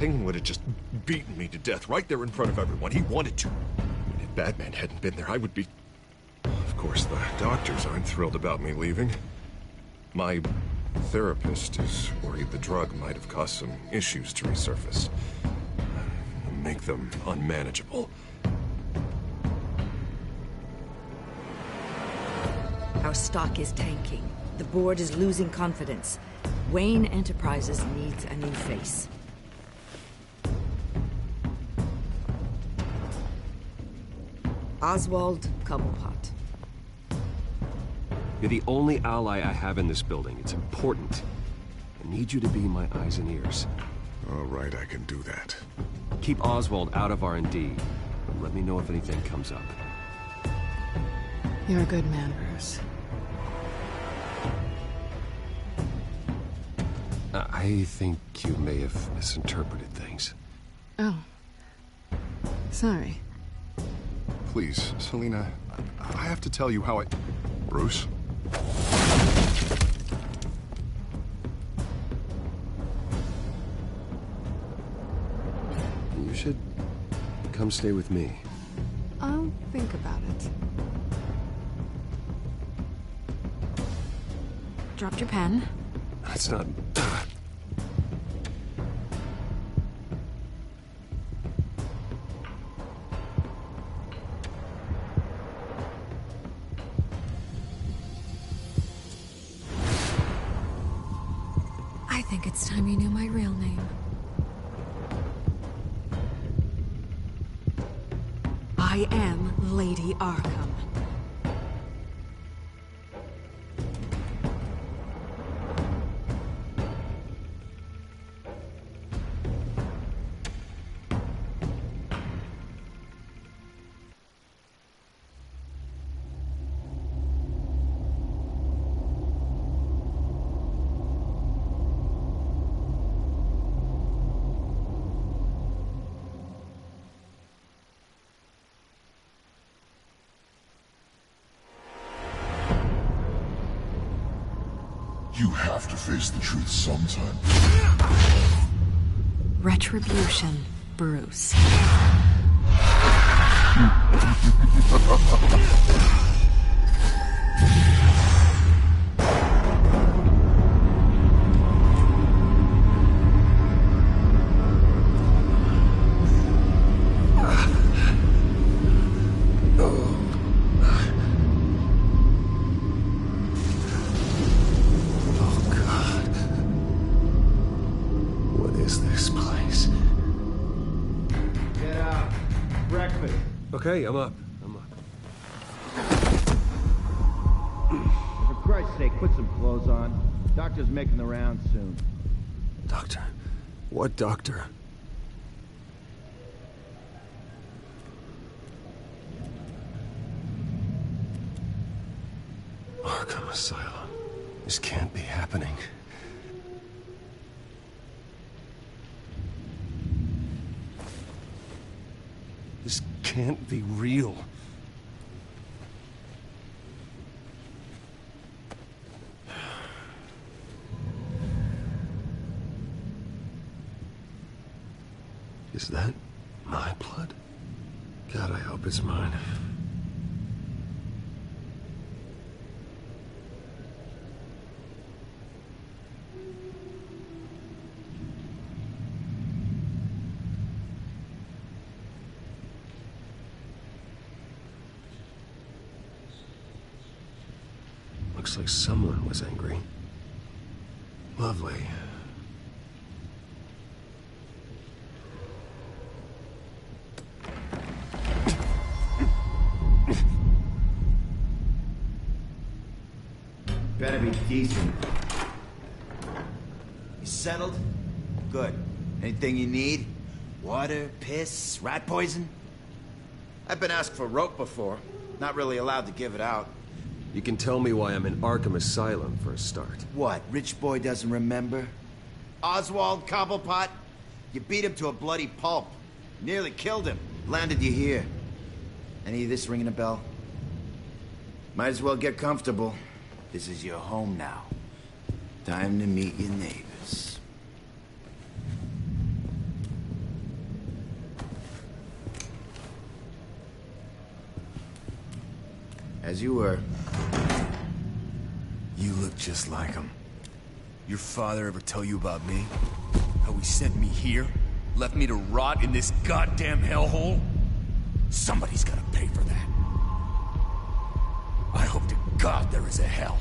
Penguin would have just beaten me to death right there in front of everyone. He wanted to. And if Batman hadn't been there, I would be... Of course, the doctors aren't thrilled about me leaving. My therapist is worried the drug might have caused some issues to resurface. Make them unmanageable. Our stock is tanking. The board is losing confidence. Wayne Enterprises needs a new face. Oswald Cobblepot. You're the only ally I have in this building. It's important. I need you to be my eyes and ears. All right, I can do that. Keep Oswald out of R&D. Let me know if anything comes up. You're a good man, Bruce. I think you may have misinterpreted things. Oh. Sorry. Please, Selina, I have to tell you how I... Bruce? You should come stay with me. I'll think about it. Dropped your pen. That's not... I think it's time you knew my real name. I am Lady Arkham. You have to face the truth sometime. Retribution, Bruce. Okay, I'm up. For Christ's sake, put some clothes on. Doctor's making the rounds soon. Doctor? What doctor? Arkham Asylum. This can't be happening. This can't be real. Is that my blood? God, I hope it's mine. Looks like someone was angry. Lovely. Better be decent. You settled? Good. Anything you need? Water, piss, rat poison? I've been asked for rope before. Not really allowed to give it out. You can tell me why I'm in Arkham Asylum for a start. What, rich boy doesn't remember? Oswald Cobblepot? You beat him to a bloody pulp. Nearly killed him. Landed you here. Any of this ringing a bell? Might as well get comfortable. This is your home now. Time to meet your neighbors. As you were. You look just like him. Your father ever tell you about me? How he sent me here? Left me to rot in this goddamn hellhole? Somebody's gotta pay for that. I hope to God there is a hell.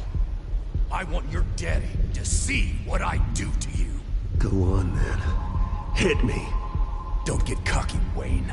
I want your daddy to see what I do to you. Go on, then. Hit me. Don't get cocky, Wayne.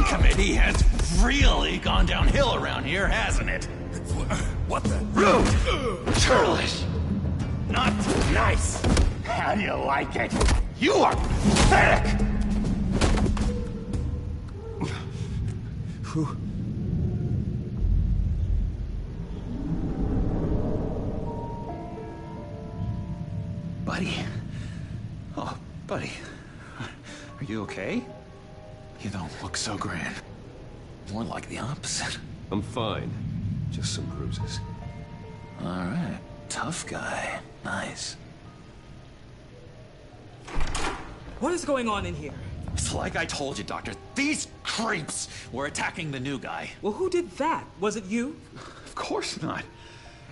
Committee has really gone downhill around here, hasn't it? What the? Rude! Churlish! Not nice! How do you like it? You are pathetic! Buddy? Oh, buddy. Are you okay? You don't look so grand. More like the opposite. I'm fine. Just some bruises. All right. Tough guy. Nice. What is going on in here? It's like I told you, Doctor. These creeps were attacking the new guy. Well, who did that? Was it you? Of course not.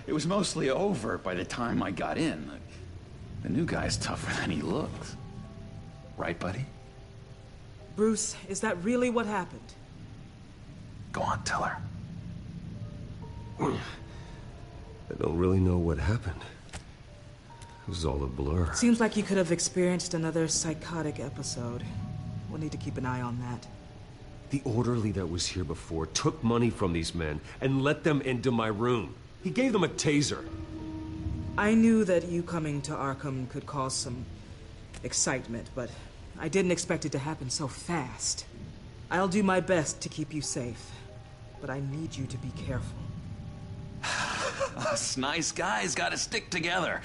It was mostly over by the time I got in. The new guy's tougher than he looks. Right, buddy? Bruce, is that really what happened? Go on, tell her. I don't really know what happened. It was all a blur. Seems like you could have experienced another psychotic episode. We'll need to keep an eye on that. The orderly that was here before took money from these men and let them into my room. He gave them a taser. I knew that you coming to Arkham could cause some excitement, but I didn't expect it to happen so fast. I'll do my best to keep you safe, but I need you to be careful. Us nice guys gotta stick together.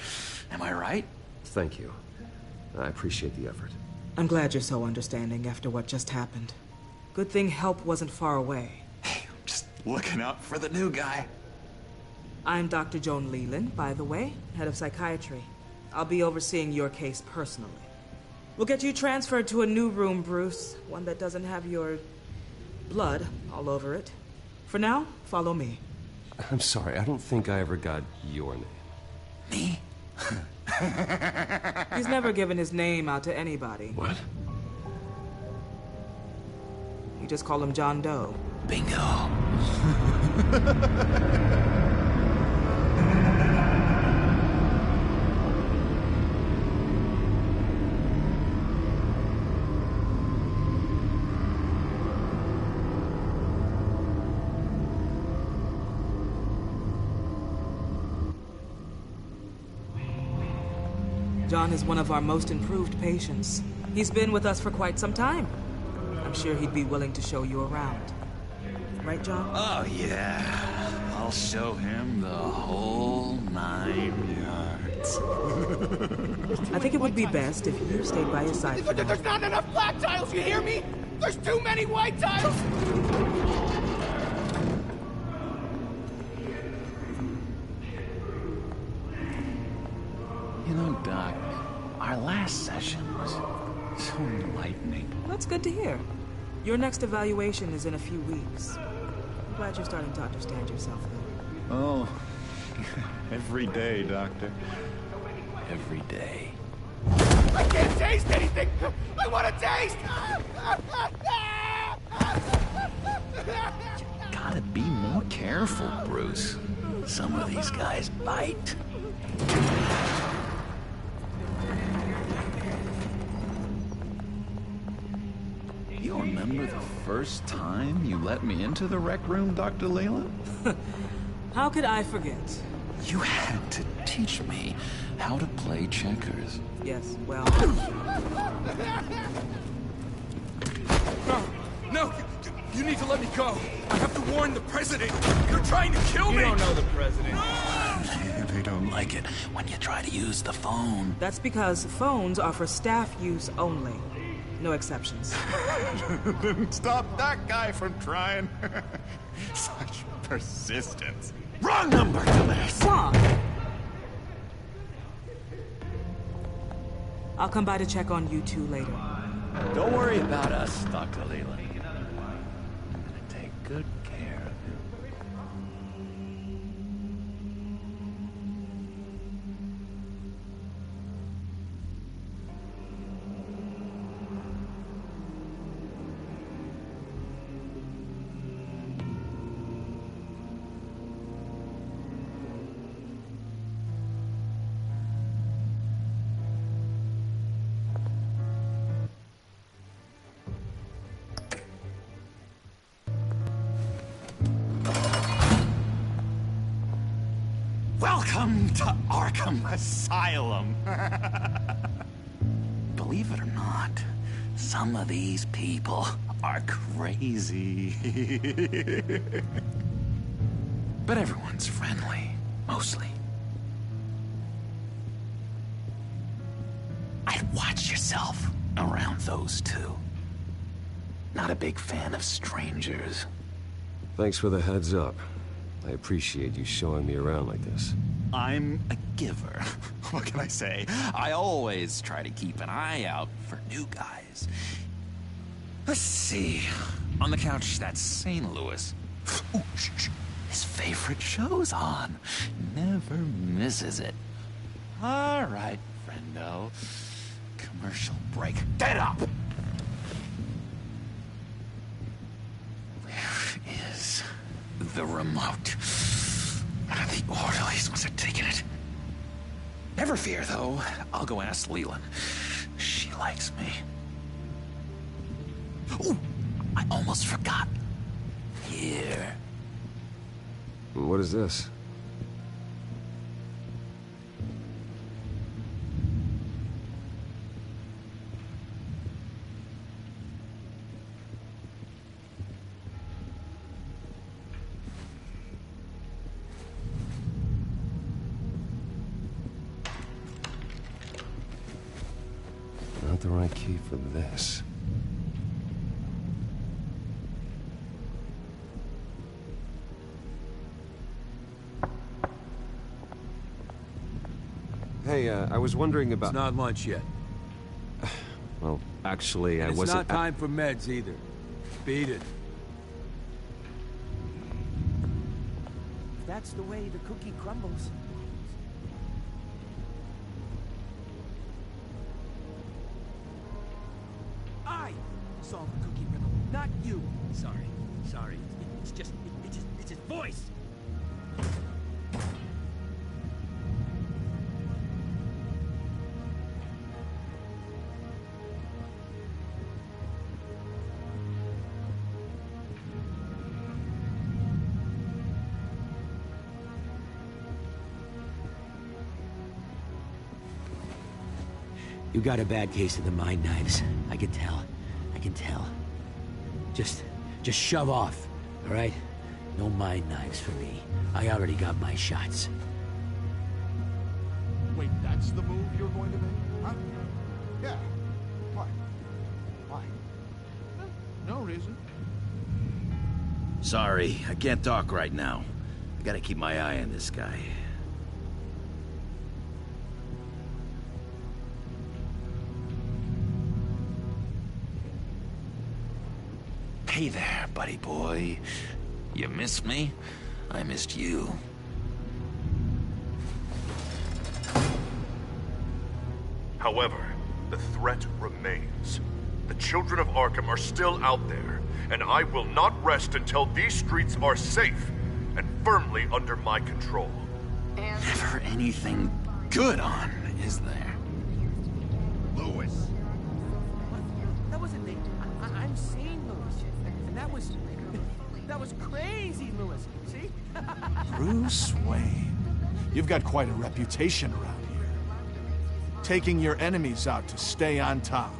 Am I right? Thank you. I appreciate the effort. I'm glad you're so understanding after what just happened. Good thing help wasn't far away. Hey, I'm just looking out for the new guy. I'm Dr. Joan Leland, by the way, head of psychiatry. I'll be overseeing your case personally. We'll get you transferred to a new room, Bruce. One that doesn't have your blood all over it. For now, follow me. I'm sorry, I don't think I ever got your name. Me? He's never given his name out to anybody. What? You just call him John Doe. Bingo. John is one of our most improved patients. He's been with us for quite some time. I'm sure he'd be willing to show you around. Right, John? Oh, yeah. I'll show him the whole 9 yards. I think it would be best if you stayed by his side. There's not enough black tiles, you hear me? There's too many white tiles! You know, Doc, our last session was so enlightening. That's good to hear. Your next evaluation is in a few weeks. I'm glad you're starting to understand yourself, though. Oh, every day, Doctor. Every day. I can't taste anything! I want to taste! Gotta be more careful, Bruce. Some of these guys bite. You remember the first time you let me into the rec room, Dr. Leland? How could I forget? You had to teach me how to play checkers. Yes, well... No! You need to let me go. I have to warn the president. You're trying to kill me. You don't know the president. They don't like it when you try to use the phone. That's because phones are for staff use only. No exceptions. Stop that guy from trying. Such persistence. Wrong number, dumbass. Wrong. I'll come by to check on you two later. Don't worry about us, Dr. Leland. I'm gonna take good care of him. Welcome to Arkham Asylum. Believe it or not, some of these people are crazy. But everyone's friendly, mostly. I'd watch yourself around those two. Not a big fan of strangers. Thanks for the heads up. I appreciate you showing me around like this. I'm a giver. What can I say? I always try to keep an eye out for new guys. Let's see. On the couch, that's St. Louis. Ooh, shh. His favorite show's on. Never misses it. All right, friendo. Commercial break. Get up! Where is the remote? The orderlies must have taken it. Never fear, though. I'll go ask Leland. She likes me. Ooh, I almost forgot. Here. What is this? Not the right key for this. Hey, I was wondering about... It's not lunch yet. Well, actually, I It's wasn't... not time for meds either. Beat it. That's the way the cookie crumbles. I saw the cookie ripple, not you. Sorry. It's just his voice. You got a bad case of the mind knives. I can tell. Just shove off, all right? No mind knives for me. I already got my shots. Wait, that's the move you're going to make? Huh? Yeah. Why? No reason. Sorry, I can't talk right now. I gotta keep my eye on this guy. Hey there, buddy boy. You missed me? I missed you. However, the threat remains. The children of Arkham are still out there, and I will not rest until these streets are safe and firmly under my control. Never anything good on, is there? Lewis. That wasn't me. I'm seeing Lewis. And that was crazy, Lewis. See? Bruce Wayne. You've got quite a reputation around here. Taking your enemies out to stay on top.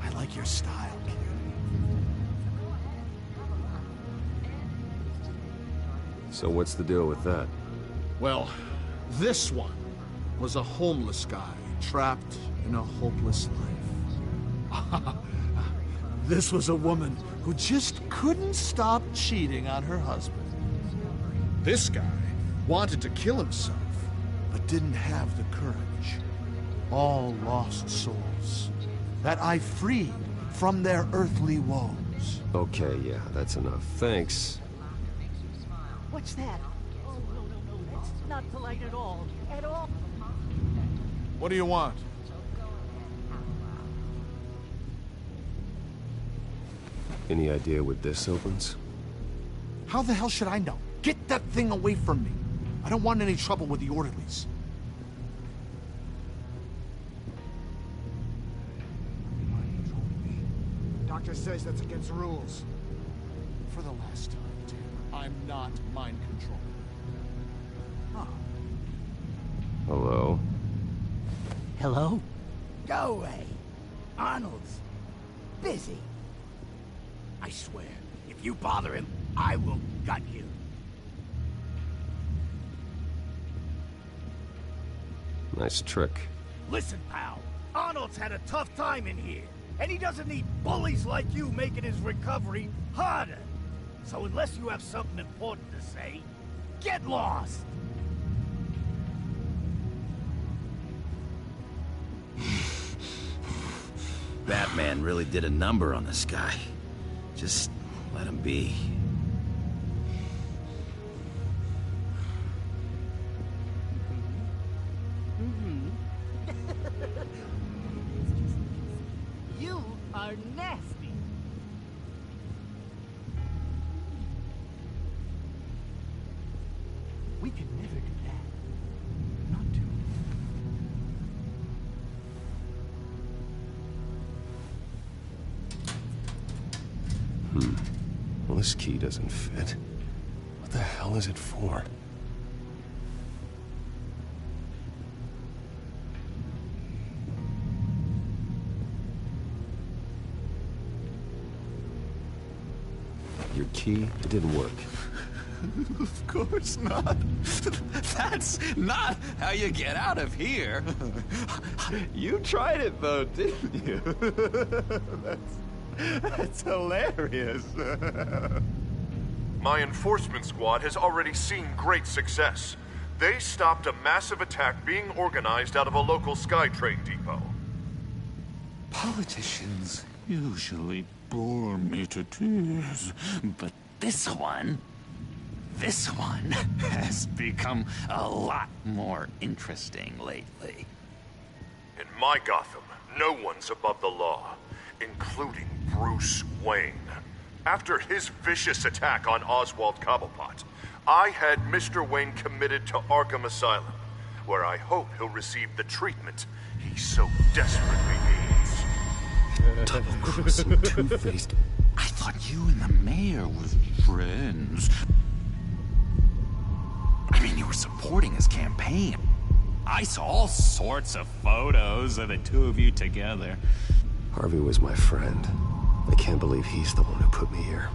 I like your style, kid. So what's the deal with that? Well, this one was a homeless guy trapped in a hopeless life. This was a woman who just couldn't stop cheating on her husband. This guy wanted to kill himself, but didn't have the courage. All lost souls that I freed from their earthly woes. Okay, yeah, that's enough. Thanks. What's that? Oh, no, that's not polite at all. At all. What do you want? Any idea what this opens? How the hell should I know? Get that thing away from me. I don't want any trouble with the orderlies. Doctor says that's against the rules. For the last time, Tim, I'm not mind controlled. Huh. Hello? Hello? Go away. Arnold's busy. I swear, if you bother him, I will gut you. Nice trick. Listen, pal. Arnold's had a tough time in here. And he doesn't need bullies like you making his recovery harder. So unless you have something important to say, get lost! Batman really did a number on this guy. Just let him be. You are nasty. We can never do that. Not to. Well, this key doesn't fit. What the hell is it for? Your key, it didn't work. Of course not. That's not how you get out of here. You tried it though, didn't you? That's hilarious. My enforcement squad has already seen great success. They stopped a massive attack being organized out of a local SkyTrain depot. Politicians usually bore me to tears, but this one has become a lot more interesting lately. In my Gotham, no one's above the law, including Bruce Wayne. After his vicious attack on Oswald Cobblepot, I had Mr. Wayne committed to Arkham Asylum, where I hope he'll receive the treatment he so desperately needs. Double-crossing, two-faced. I thought you and the mayor were friends. I mean, you were supporting his campaign. I saw all sorts of photos of the two of you together. Harvey was my friend. I can't believe he's the one who put me here.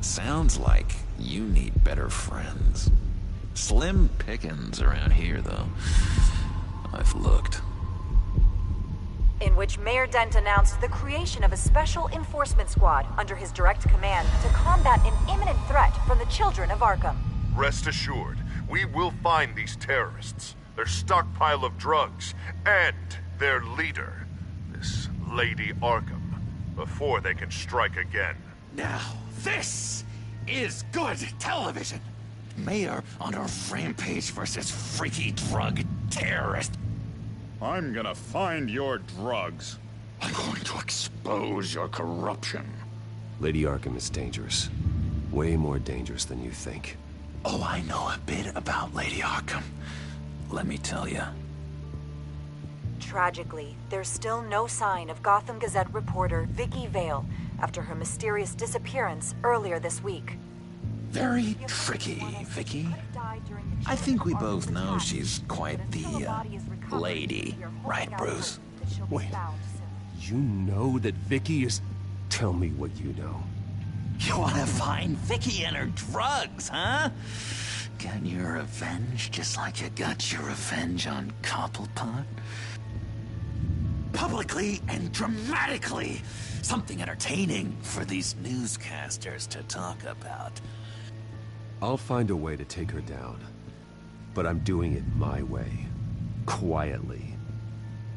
Sounds like you need better friends. Slim pickings around here, though. I've looked. In which Mayor Dent announced the creation of a special enforcement squad under his direct command to combat an imminent threat from the children of Arkham. Rest assured, we will find these terrorists, their stockpile of drugs, and their leader, this Lady Arkham, before they can strike again. Now, this is good television. Mayor on a rampage versus freaky drug terrorist. I'm gonna find your drugs. I'm going to expose your corruption. Lady Arkham is dangerous. Way more dangerous than you think. Oh, I know a bit about Lady Arkham. Let me tell you. Tragically, there's still no sign of Gotham Gazette reporter Vicky Vale after her mysterious disappearance earlier this week. Very tricky, Vicky. I think we both know she's quite the, lady, right, Bruce? Wait, you know that Vicky is... Tell me what you know. You want to find Vicky and her drugs, huh? Get your revenge just like you got your revenge on Cobblepot? Publicly and dramatically. Something entertaining for these newscasters to talk about. I'll find a way to take her down. But I'm doing it my way. Quietly.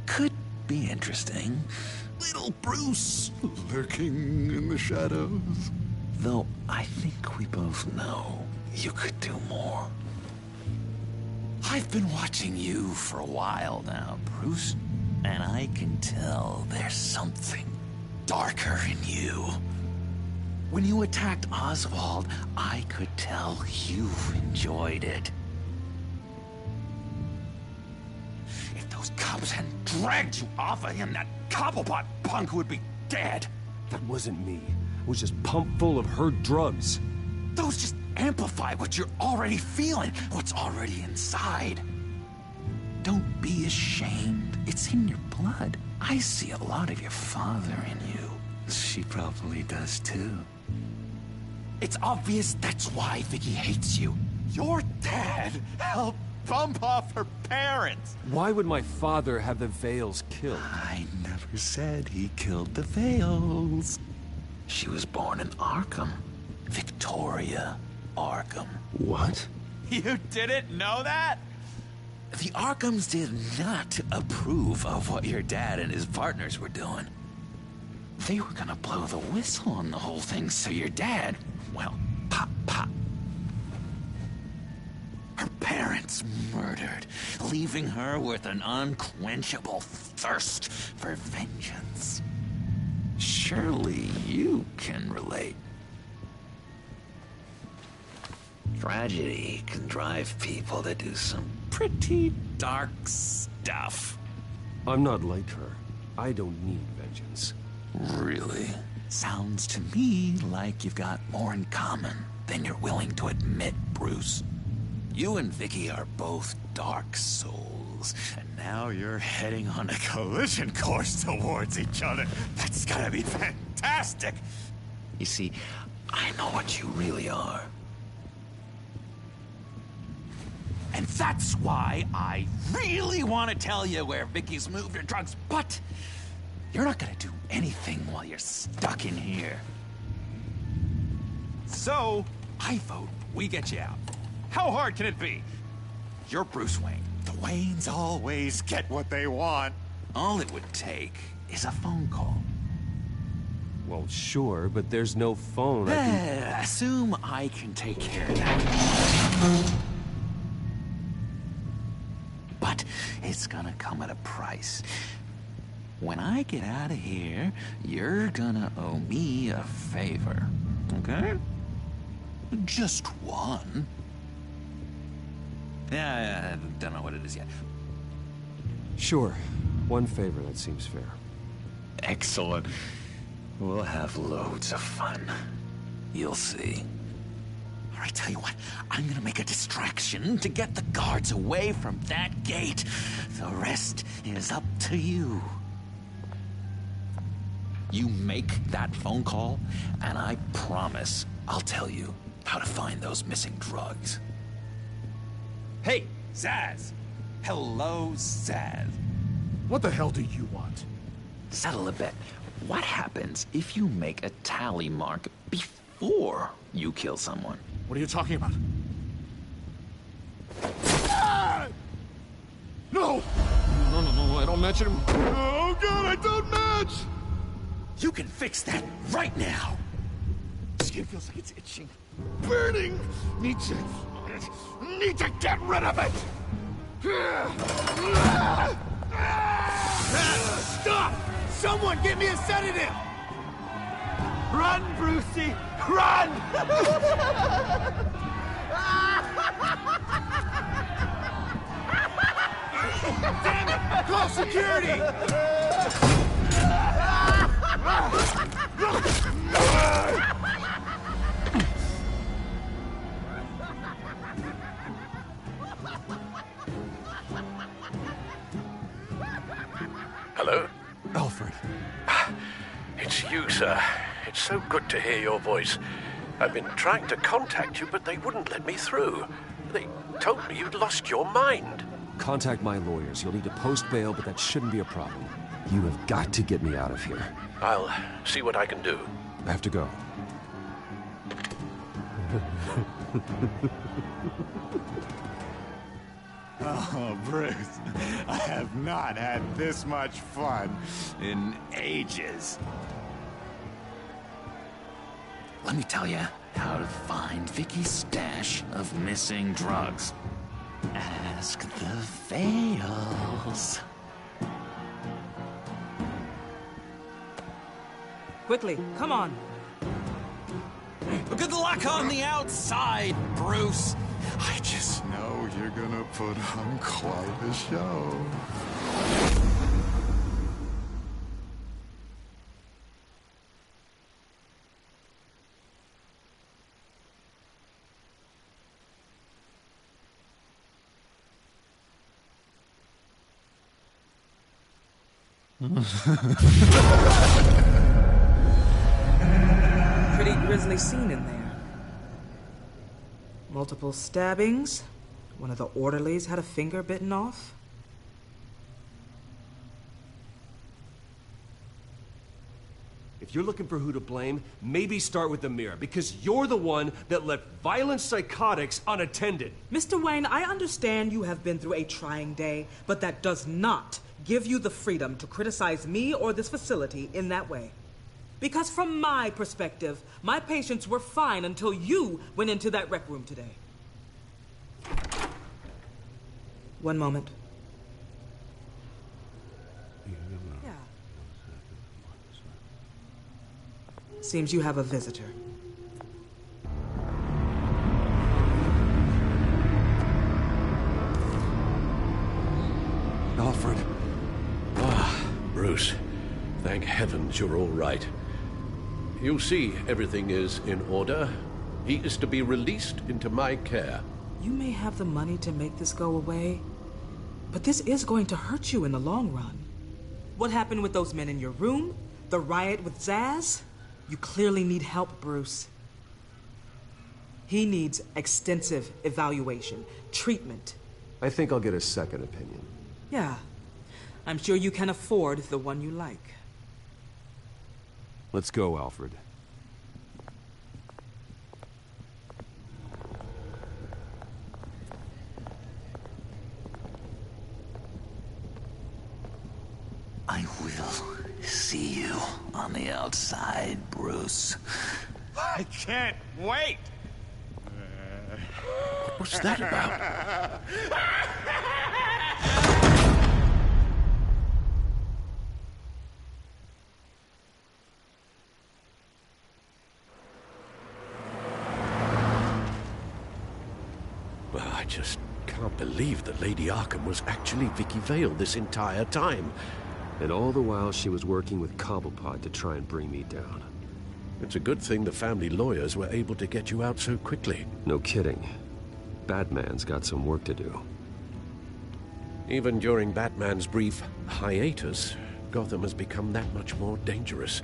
Could be interesting. Little Bruce lurking in the shadows. Though I think we both know you could do more. I've been watching you for a while now, Bruce, and I can tell there's something darker in you. When you attacked Oswald, I could tell you enjoyed it. If those cops hadn't dragged you off of him, that Cobblepot punk would be dead. That wasn't me. It was just pumped full of her drugs. Those just amplify what you're already feeling, what's already inside. Don't be ashamed. It's in your blood. I see a lot of your father in you. She probably does too. It's obvious that's why Vicky hates you. Your dad helped bump off her parents. Why would my father have the Vales killed? I never said he killed the Vales. She was born in Arkham. Victoria Arkham. What? You didn't know that? The Arkhams did not approve of what your dad and his partners were doing. They were gonna blow the whistle on the whole thing, so your dad, well, pop. Her parents murdered, leaving her with an unquenchable thirst for vengeance. Surely you can relate. Tragedy can drive people to do some pretty dark stuff. I'm not like her. I don't need vengeance. Really? Sounds to me like you've got more in common than you're willing to admit, Bruce. You and Vicky are both dark souls, and now you're heading on a collision course towards each other. That's gotta be fantastic! You see, I know what you really are. And that's why I really want to tell you where Vicky's moved her drugs, but you're not gonna do anything while you're stuck in here. So, I vote we get you out. How hard can it be? You're Bruce Wayne. The Waynes always get what they want. All it would take is a phone call. Well, sure, but there's no phone. Assume I can take care of that. But it's gonna come at a price. When I get out of here, you're gonna owe me a favor, okay? Just one. Yeah, I don't know what it is yet. Sure. One favor, that seems fair. Excellent. We'll have loads of fun. You'll see. All right, tell you what. I'm gonna make a distraction to get the guards away from that gate. The rest is up to you. You make that phone call, and I promise I'll tell you how to find those missing drugs. Hey, Zaz! Hello, Zaz. What the hell do you want? Settle a bet. What happens if you make a tally mark before you kill someone? What are you talking about? Ah! No! No, I don't match him. Oh, God, I don't match! You can fix that right now! Skin feels like it's itching. Burning! Need to get rid of it! Stop! Someone get me a sedative! Run, Brucey! Run! Damn it! Call security! Hello? Alfred. It's you, sir. It's so good to hear your voice. I've been trying to contact you, but they wouldn't let me through. They told me you'd lost your mind. Contact my lawyers. You'll need to post bail, but that shouldn't be a problem. You have got to get me out of here. I'll see what I can do. I have to go. Oh, Bruce, I have not had this much fun in ages. Let me tell you how to find Vicky's stash of missing drugs. Ask the Vales. Quickly, come on. Good luck on the outside, Bruce. I just know you're gonna put on quite a show. Pretty grisly scene in there. Multiple stabbings. One of the orderlies had a finger bitten off. If you're looking for who to blame, maybe start with the mirror, because you're the one that left violent psychotics unattended. Mr. Wayne, I understand you have been through a trying day, but that does not give you the freedom to criticize me or this facility in that way. Because from my perspective, my patients were fine until you went into that rec room today. One moment. Yeah. Seems you have a visitor. Alfred. Ah, Bruce. Thank heavens you're all right. You see, everything is in order. He is to be released into my care. You may have the money to make this go away, but this is going to hurt you in the long run. What happened with those men in your room? The riot with Zaz? You clearly need help, Bruce. He needs extensive evaluation, treatment. I think I'll get a second opinion. Yeah, I'm sure you can afford the one you like. Let's go, Alfred. I will see you on the outside, Bruce. I can't wait! What's that about? Well, I just can't believe that Lady Arkham was actually Vicky Vale this entire time. And all the while she was working with Cobblepot to try and bring me down. It's a good thing the family lawyers were able to get you out so quickly. No kidding. Batman's got some work to do. Even during Batman's brief hiatus, Gotham has become that much more dangerous.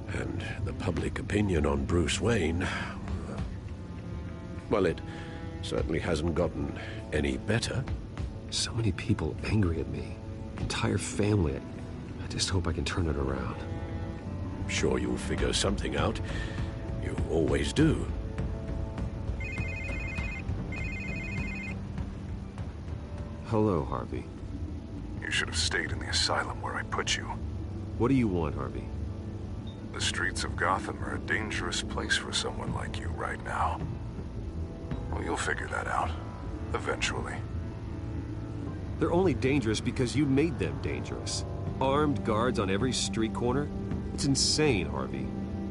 And the public opinion on Bruce Wayne... well, it certainly hasn't gotten any better. So many people angry at me. Entire family. I just hope I can turn it around. I'm sure you'll figure something out. You always do. Hello, Harvey. You should have stayed in the asylum where I put you. What do you want, Harvey? The streets of Gotham are a dangerous place for someone like you right now. Well, you'll figure that out. Eventually. They're only dangerous because you made them dangerous. Armed guards on every street corner? It's insane, Harvey.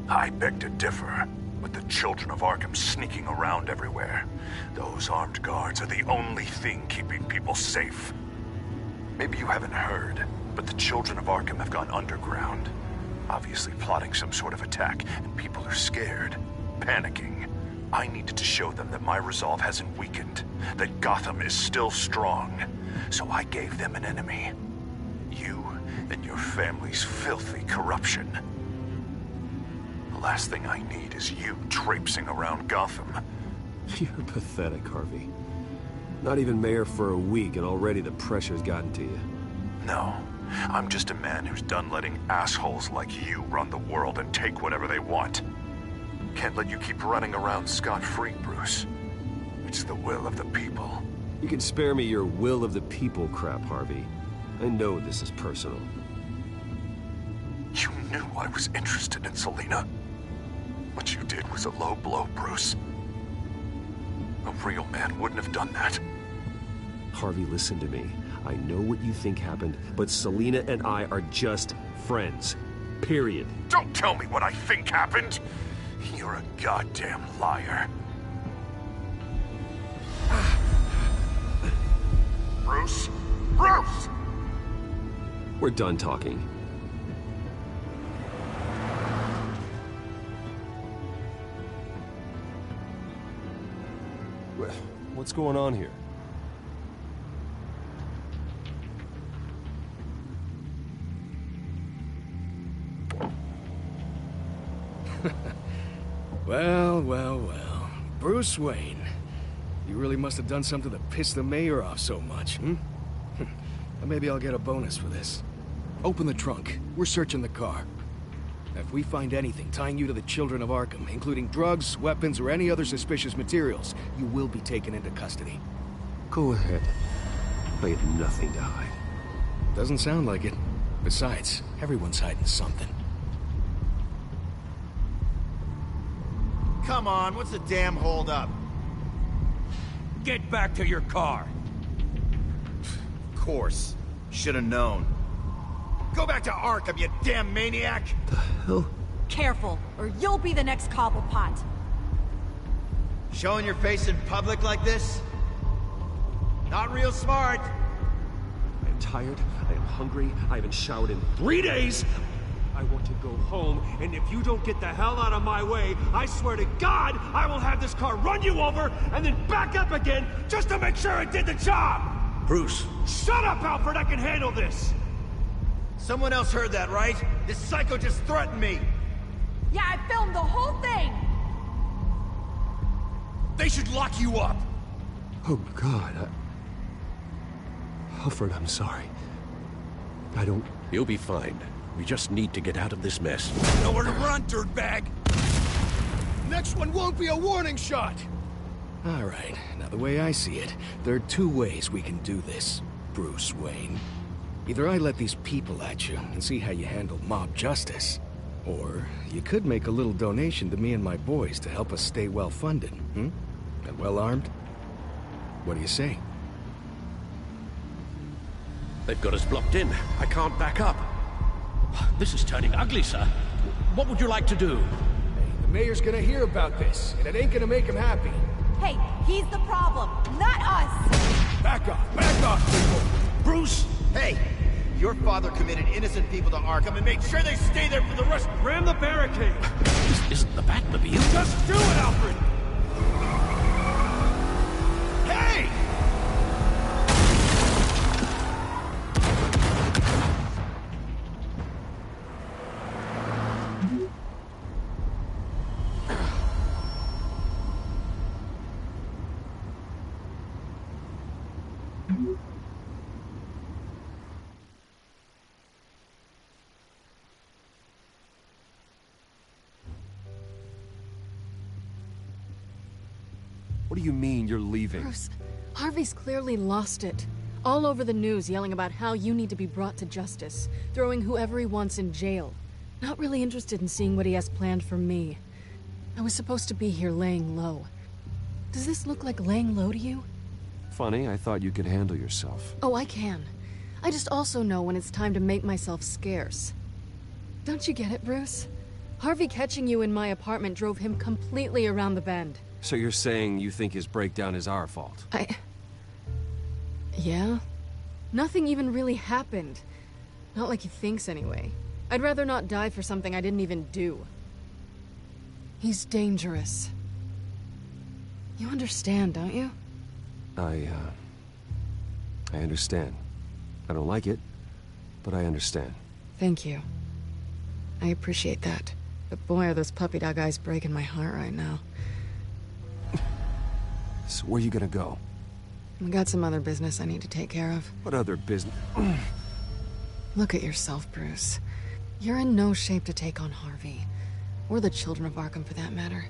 I beg to differ. With the children of Arkham sneaking around everywhere, those armed guards are the only thing keeping people safe. Maybe you haven't heard, but the children of Arkham have gone underground. Obviously plotting some sort of attack, and people are scared, panicking. I needed to show them that my resolve hasn't weakened, that Gotham is still strong. So I gave them an enemy. You and your family's filthy corruption. last thing I need is you traipsing around Gotham. You're pathetic, Harvey. Not even mayor for a week, and already the pressure's gotten to you. No, I'm just a man who's done letting assholes like you run the world and take whatever they want. Can't let you keep running around scot-free, Bruce. It's the will of the people. You can spare me your will of the people crap, Harvey. I know this is personal. You knew I was interested in Selina. What you did was a low blow, Bruce. A real man wouldn't have done that. Harvey, listen to me. I know what you think happened, but Selina and I are just friends. Period. Don't tell me what I think happened! You're a goddamn liar. Bruce? Bruce! We're done talking. What's going on here? Well, well, well. Bruce Wayne. You really must have done something to piss the mayor off so much, hmm? Maybe I'll get a bonus for this. Open the trunk. We're searching the car. If we find anything tying you to the children of Arkham, including drugs, weapons, or any other suspicious materials, you will be taken into custody. Go ahead. I have nothing to hide. Doesn't sound like it. Besides, everyone's hiding something. Come on, what's the damn holdup? Get back to your car. Of course. Should've known. Go back to Arkham, you damn maniac! The hell? Careful, or you'll be the next Cobblepot. Showing your face in public like this? Not real smart. I am tired, I am hungry, I haven't showered in 3 days! I want to go home, and if you don't get the hell out of my way, I swear to God, I will have this car run you over, and then back up again, just to make sure it did the job! Bruce! Shut up, Alfred, I can handle this! Someone else heard that, right? This psycho just threatened me! Yeah, I filmed the whole thing! They should lock you up! Oh, God, Alfred, I'm sorry. I don't... You'll be fine. We just need to get out of this mess. Nowhere to run, dirtbag! Next one won't be a warning shot! All right, now the way I see it, there are 2 ways we can do this, Bruce Wayne. Either I let these people at you and see how you handle mob justice, or you could make a little donation to me and my boys to help us stay well-funded, And well-armed? What do you say? They've got us blocked in. I can't back up. This is turning ugly, sir. What would you like to do? Hey, the mayor's gonna hear about this, and it ain't gonna make him happy. Hey, he's the problem, not us! Back off, people! Bruce! Hey! Your father committed innocent people to Arkham and made sure they stay there for the rest— Ram the barricade! This isn't the Batmobile. Just do it, Alfred! Hey! What do you mean you're leaving? Bruce, Harvey's clearly lost it. All over the news yelling about how you need to be brought to justice, throwing whoever he wants in jail. Not really interested in seeing what he has planned for me. I was supposed to be here laying low. Does this look like laying low to you? Funny, I thought you could handle yourself. Oh, I can. I just also know when it's time to make myself scarce. Don't you get it, Bruce? Harvey catching you in my apartment drove him completely around the bend. So you're saying you think his breakdown is our fault? Yeah? Nothing even really happened. Not like he thinks, anyway. I'd rather not die for something I didn't even do. He's dangerous. You understand, don't you? I understand. I don't like it, but I understand. Thank you. I appreciate that. But boy, are those puppy dog eyes breaking my heart right now. So where you gonna go? I got some other business I need to take care of. What other business? Look at yourself, Bruce. You're in no shape to take on Harvey. Or the children of Arkham, for that matter.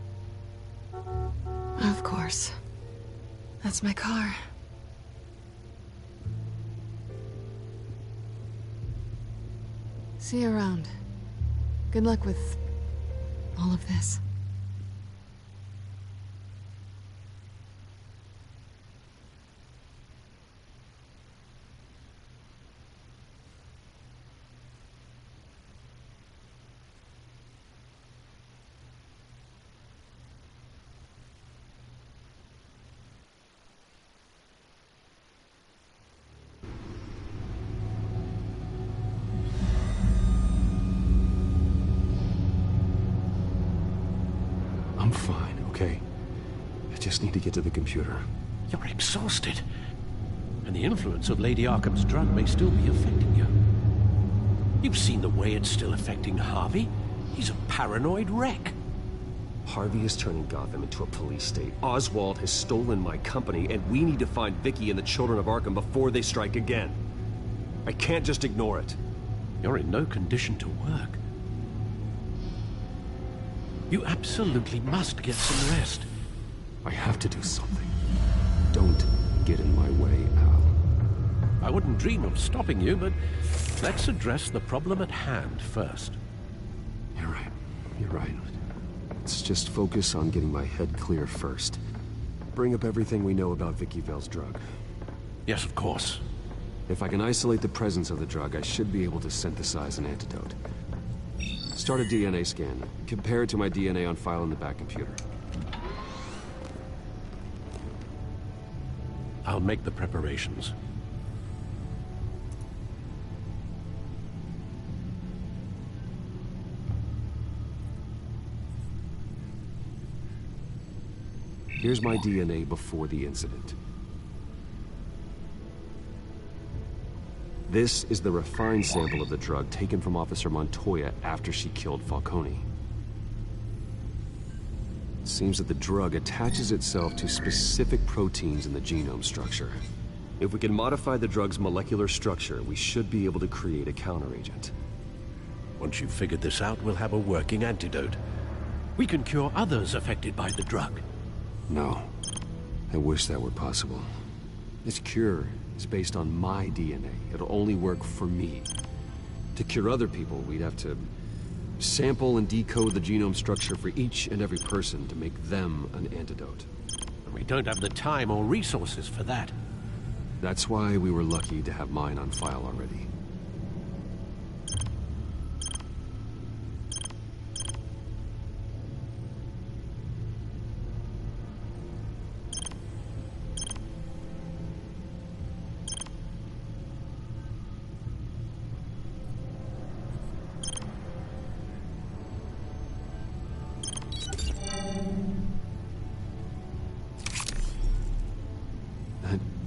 Of course. That's my car. See you around. Good luck with all of this. I'm fine, okay? I just need to get to the computer. You're exhausted. And the influence of Lady Arkham's drug may still be affecting you. You've seen the way it's still affecting Harvey. He's a paranoid wreck. Harvey is turning Gotham into a police state. Oswald has stolen my company, and we need to find Vicky and the children of Arkham before they strike again. I can't just ignore it. You're in no condition to work. You absolutely must get some rest. I have to do something. Don't get in my way, Al. I wouldn't dream of stopping you, but let's address the problem at hand first. You're right. You're right. Let's just focus on getting my head clear first. Bring up everything we know about Vicky Vale's drug. Yes, of course. If I can isolate the presence of the drug, I should be able to synthesize an antidote. Start a DNA scan. Compare it to my DNA on file in the back computer. I'll make the preparations. Here's my DNA before the incident. This is the refined sample of the drug taken from Officer Montoya after she killed Falcone. It seems that the drug attaches itself to specific proteins in the genome structure. If we can modify the drug's molecular structure, we should be able to create a counteragent. Once you've figured this out, we'll have a working antidote. We can cure others affected by the drug. No. I wish that were possible. This cure is based on my DNA. It'll only work for me. To cure other people, we'd have to sample and decode the genome structure for each and every person to make them an antidote. And we don't have the time or resources for that. That's why we were lucky to have mine on file already.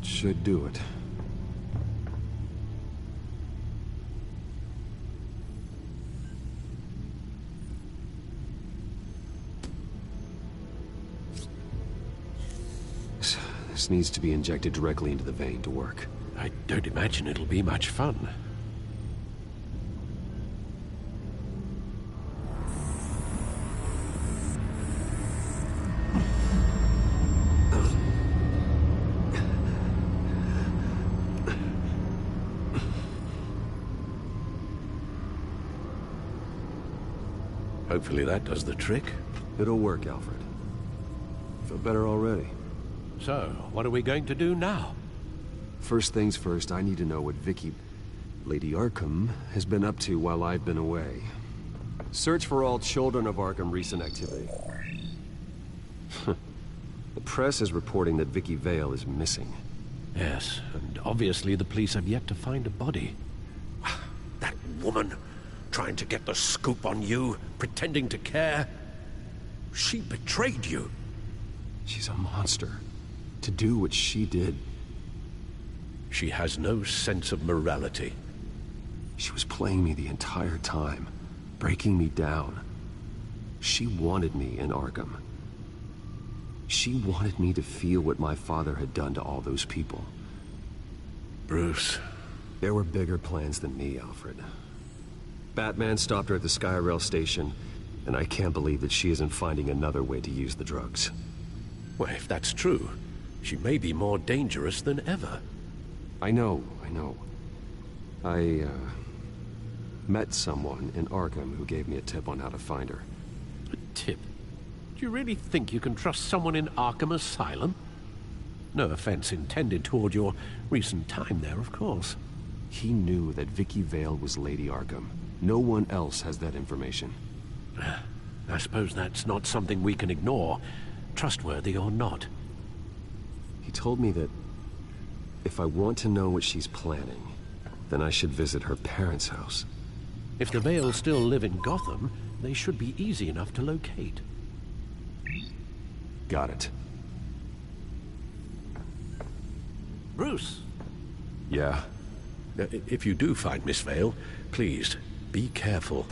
Should do it. This needs to be injected directly into the vein to work. I don't imagine it'll be much fun. Hopefully that does the trick. It'll work, Alfred. Feel better already. So, what are we going to do now? First things first, I need to know what Vicky, Lady Arkham, has been up to while I've been away. Search for all children of Arkham recent activity. The press is reporting that Vicky Vale is missing. Yes, and obviously the police have yet to find a body. That woman, trying to get the scoop on you, pretending to care. She betrayed you. She's a monster. To do what she did. She has no sense of morality. She was playing me the entire time, breaking me down. She wanted me in Arkham. She wanted me to feel what my father had done to all those people. Bruce. There were bigger plans than me, Alfred. Batman stopped her at the Skyrail station, and I can't believe that she isn't finding another way to use the drugs. Well, if that's true, she may be more dangerous than ever. I know. I met someone in Arkham who gave me a tip on how to find her. A tip? Do you really think you can trust someone in Arkham Asylum? No offense intended toward your recent time there, of course. He knew that Vicky Vale was Lady Arkham. No one else has that information. I suppose that's not something we can ignore, trustworthy or not. He told me that if I want to know what she's planning, then I should visit her parents' house. If the Vales still live in Gotham, they should be easy enough to locate. Got it. Bruce! Yeah? If you do find Miss Vale, please, be careful.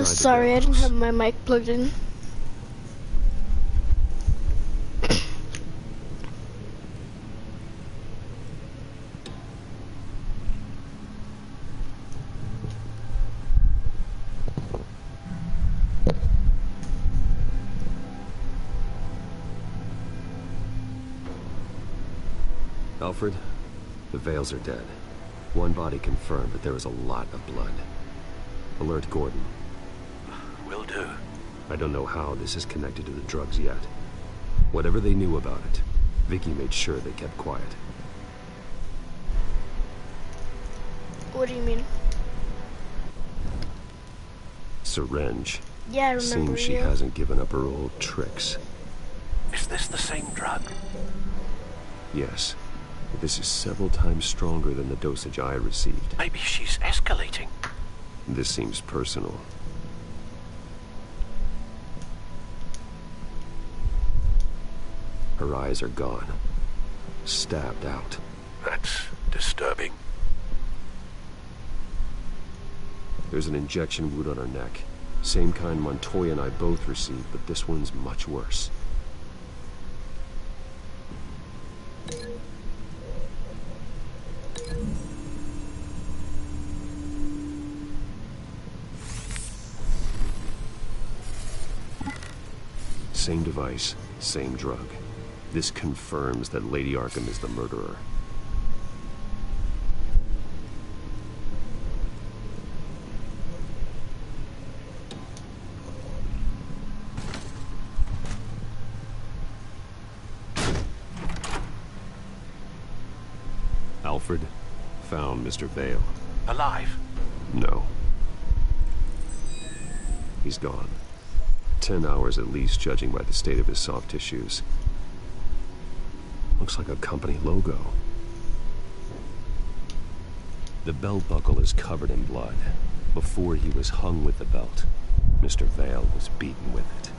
Sorry, I didn't have my mic plugged in. Alfred, the Vales are dead. One body confirmed, but there was a lot of blood. Alert Gordon. Will do. I don't know how this is connected to the drugs yet. Whatever they knew about it, Vicky made sure they kept quiet. What do you mean? Syringe. Yeah, I remember. Seems she hasn't given up her old tricks. Is this the same drug? Yes. But this is several times stronger than the dosage I received. Maybe she's escalating. This seems personal. Her eyes are gone. Stabbed out. That's disturbing. There's an injection wound on her neck. Same kind Montoya and I both received, but this one's much worse. Same device, same drug. This confirms that Lady Arkham is the murderer. Alfred found Mr. Vale. Alive? No. He's gone. 10 hours at least, judging by the state of his soft tissues. Looks like a company logo. The belt buckle is covered in blood. Before he was hung with the belt, Mr. Vale was beaten with it.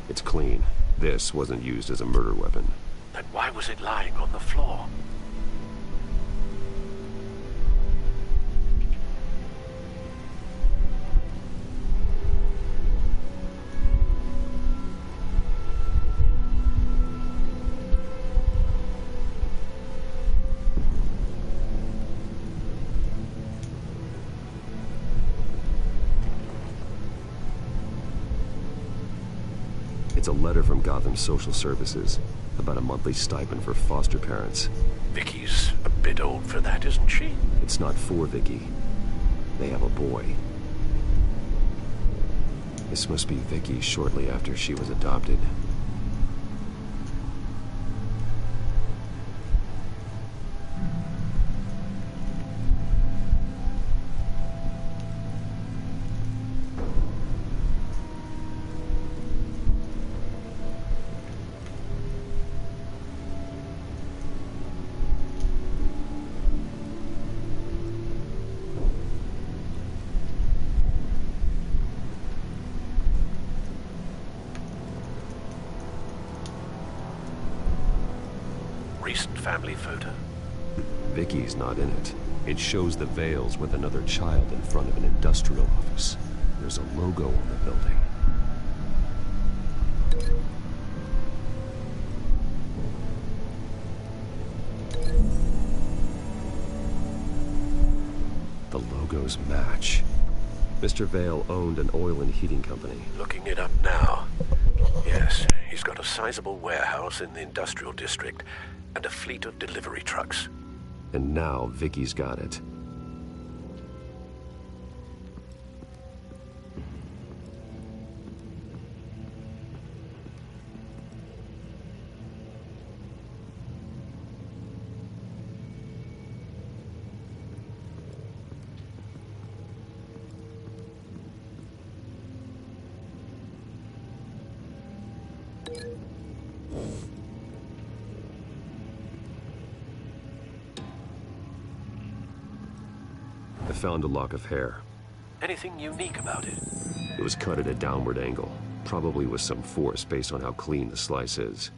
It's clean. This wasn't used as a murder weapon. Then why was it lying on the floor? It's a letter from Gotham Social Services about a monthly stipend for foster parents. Vicky's a bit old for that, isn't she? It's not for Vicky. They have a boy. This must be Vicky shortly after she was adopted. Recent family photo? Vicky's not in it. It shows the Vales with another child in front of an industrial office. There's a logo on the building. The logos match. Mr. Vale owned an oil and heating company. Looking it up now. Yes, he's got a sizable warehouse in the industrial district and a fleet of delivery trucks. And now Vicky's got it. I found a lock of hair. Anything unique about it? It was cut at a downward angle, probably with some force based on how clean the slice is.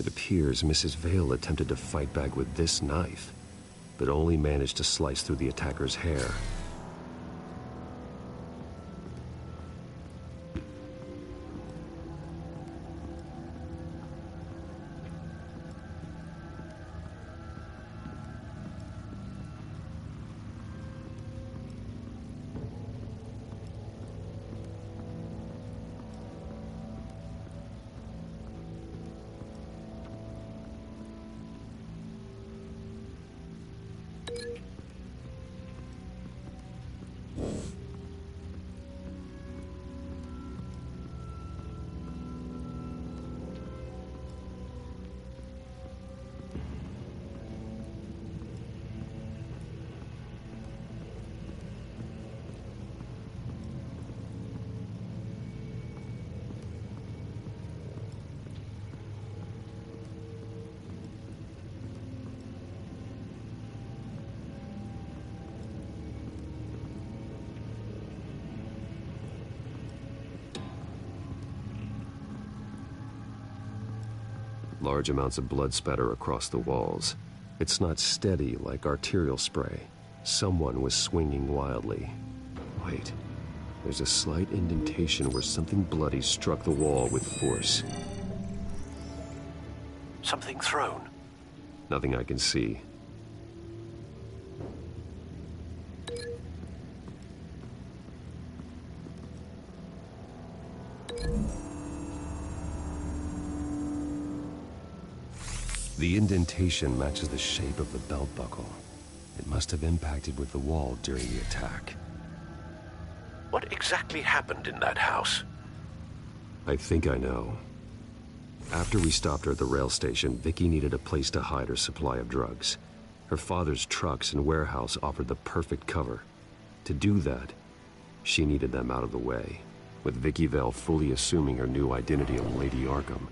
It appears Mrs. Vale attempted to fight back with this knife, but only managed to slice through the attacker's hair. Large amounts of blood spatter across the walls. It's not steady like arterial spray. Someone was swinging wildly. Wait, there's a slight indentation where something bloody struck the wall with force. Something thrown? Nothing I can see. The indentation matches the shape of the belt buckle. It must have impacted with the wall during the attack. What exactly happened in that house? I think I know. After we stopped her at the rail station, Vicky needed a place to hide her supply of drugs. Her father's trucks and warehouse offered the perfect cover. To do that, she needed them out of the way, with Vicky Vale fully assuming her new identity of Lady Arkham.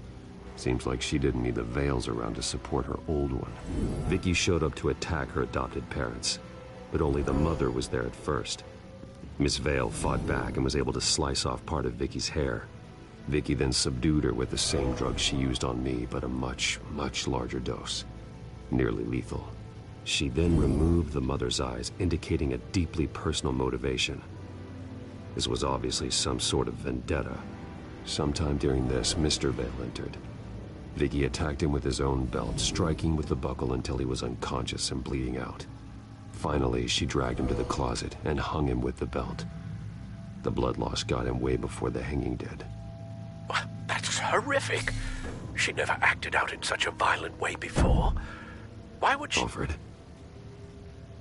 Seems like she didn't need the Vales around to support her old one. Vicky showed up to attack her adopted parents, but only the mother was there at first. Miss Vale fought back and was able to slice off part of Vicky's hair. Vicky then subdued her with the same drug she used on me, but a much, much larger dose. Nearly lethal. She then removed the mother's eyes, indicating a deeply personal motivation. This was obviously some sort of vendetta. Sometime during this, Mr. Vale entered. Vicky attacked him with his own belt, striking with the buckle until he was unconscious and bleeding out. Finally, she dragged him to the closet and hung him with the belt. The blood loss got him way before the hanging did. That's horrific. She never acted out in such a violent way before. Why would she... Alfred,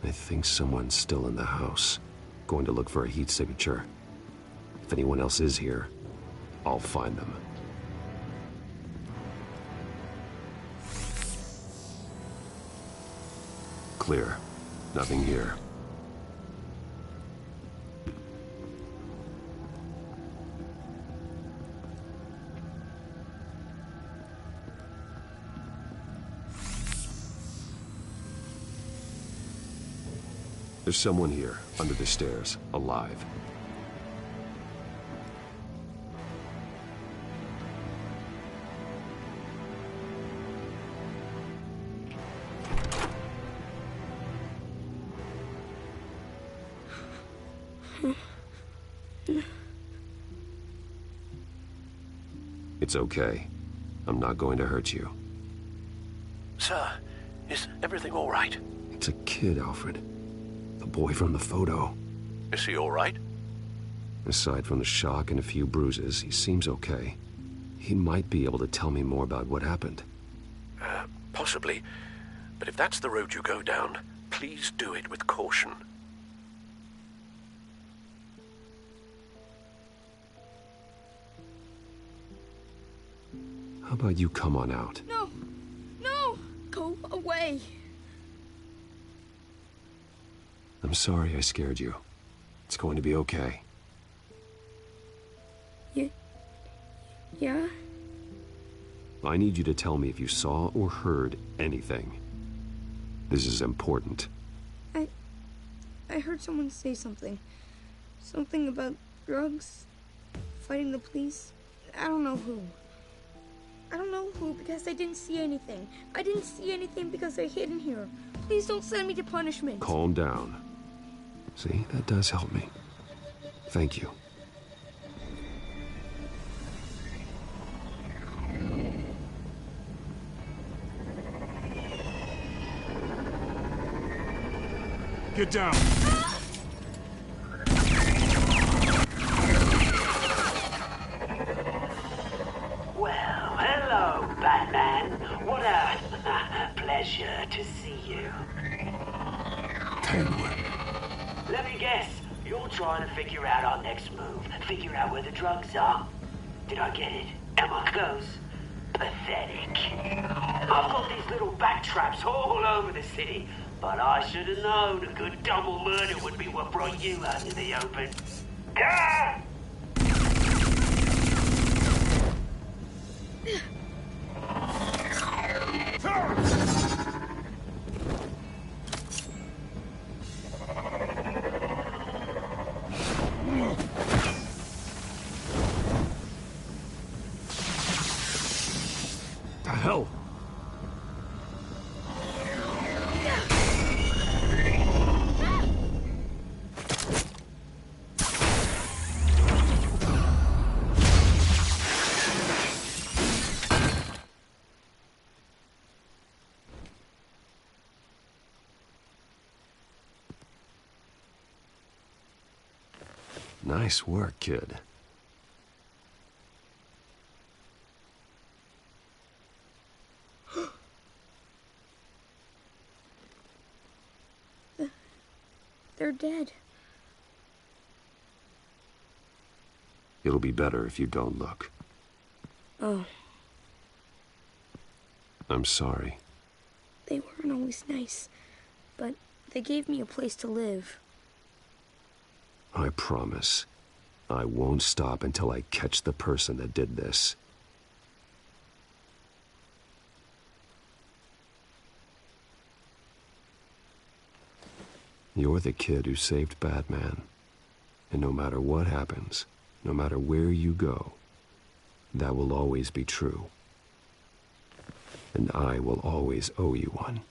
I think someone's still in the house. Going to look for a heat signature. If anyone else is here, I'll find them. Clear. Nothing here. There's someone here, under the stairs, alive. It's okay. I'm not going to hurt you. Sir, is everything all right? It's a kid, Alfred. The boy from the photo. Is he all right? Aside from the shock and a few bruises, he seems okay. He might be able to tell me more about what happened. Possibly. But if that's the road you go down, please do it with caution. How about you come on out? No! No! Go away! I'm sorry I scared you. It's going to be okay. Yeah? I need you to tell me if you saw or heard anything. This is important. I heard someone say something. Something about drugs, fighting the police. I don't know who. I don't know who because I didn't see anything. I didn't see anything because I hid in here. Please don't send me to punishment. Calm down. See, that does help me. Thank you. Get down! Well, hello, Batman. What a pleasure to see you. Penguin. Let me guess, you're trying to figure out our next move. Figure out where the drugs are. Did I get it? Am I close? Pathetic. I've got these little bat traps all over the city, but I should have known a good double murder would be what brought you out in the open. Gah! The hell? Nice work, kid. They're dead. It'll be better if you don't look. Oh, I'm sorry. they weren't always nice, but they gave me a place to live. I promise. I won't stop until I catch the person that did this. You're the kid who saved Batman. And no matter what happens, no matter where you go, that will always be true. And I will always owe you one.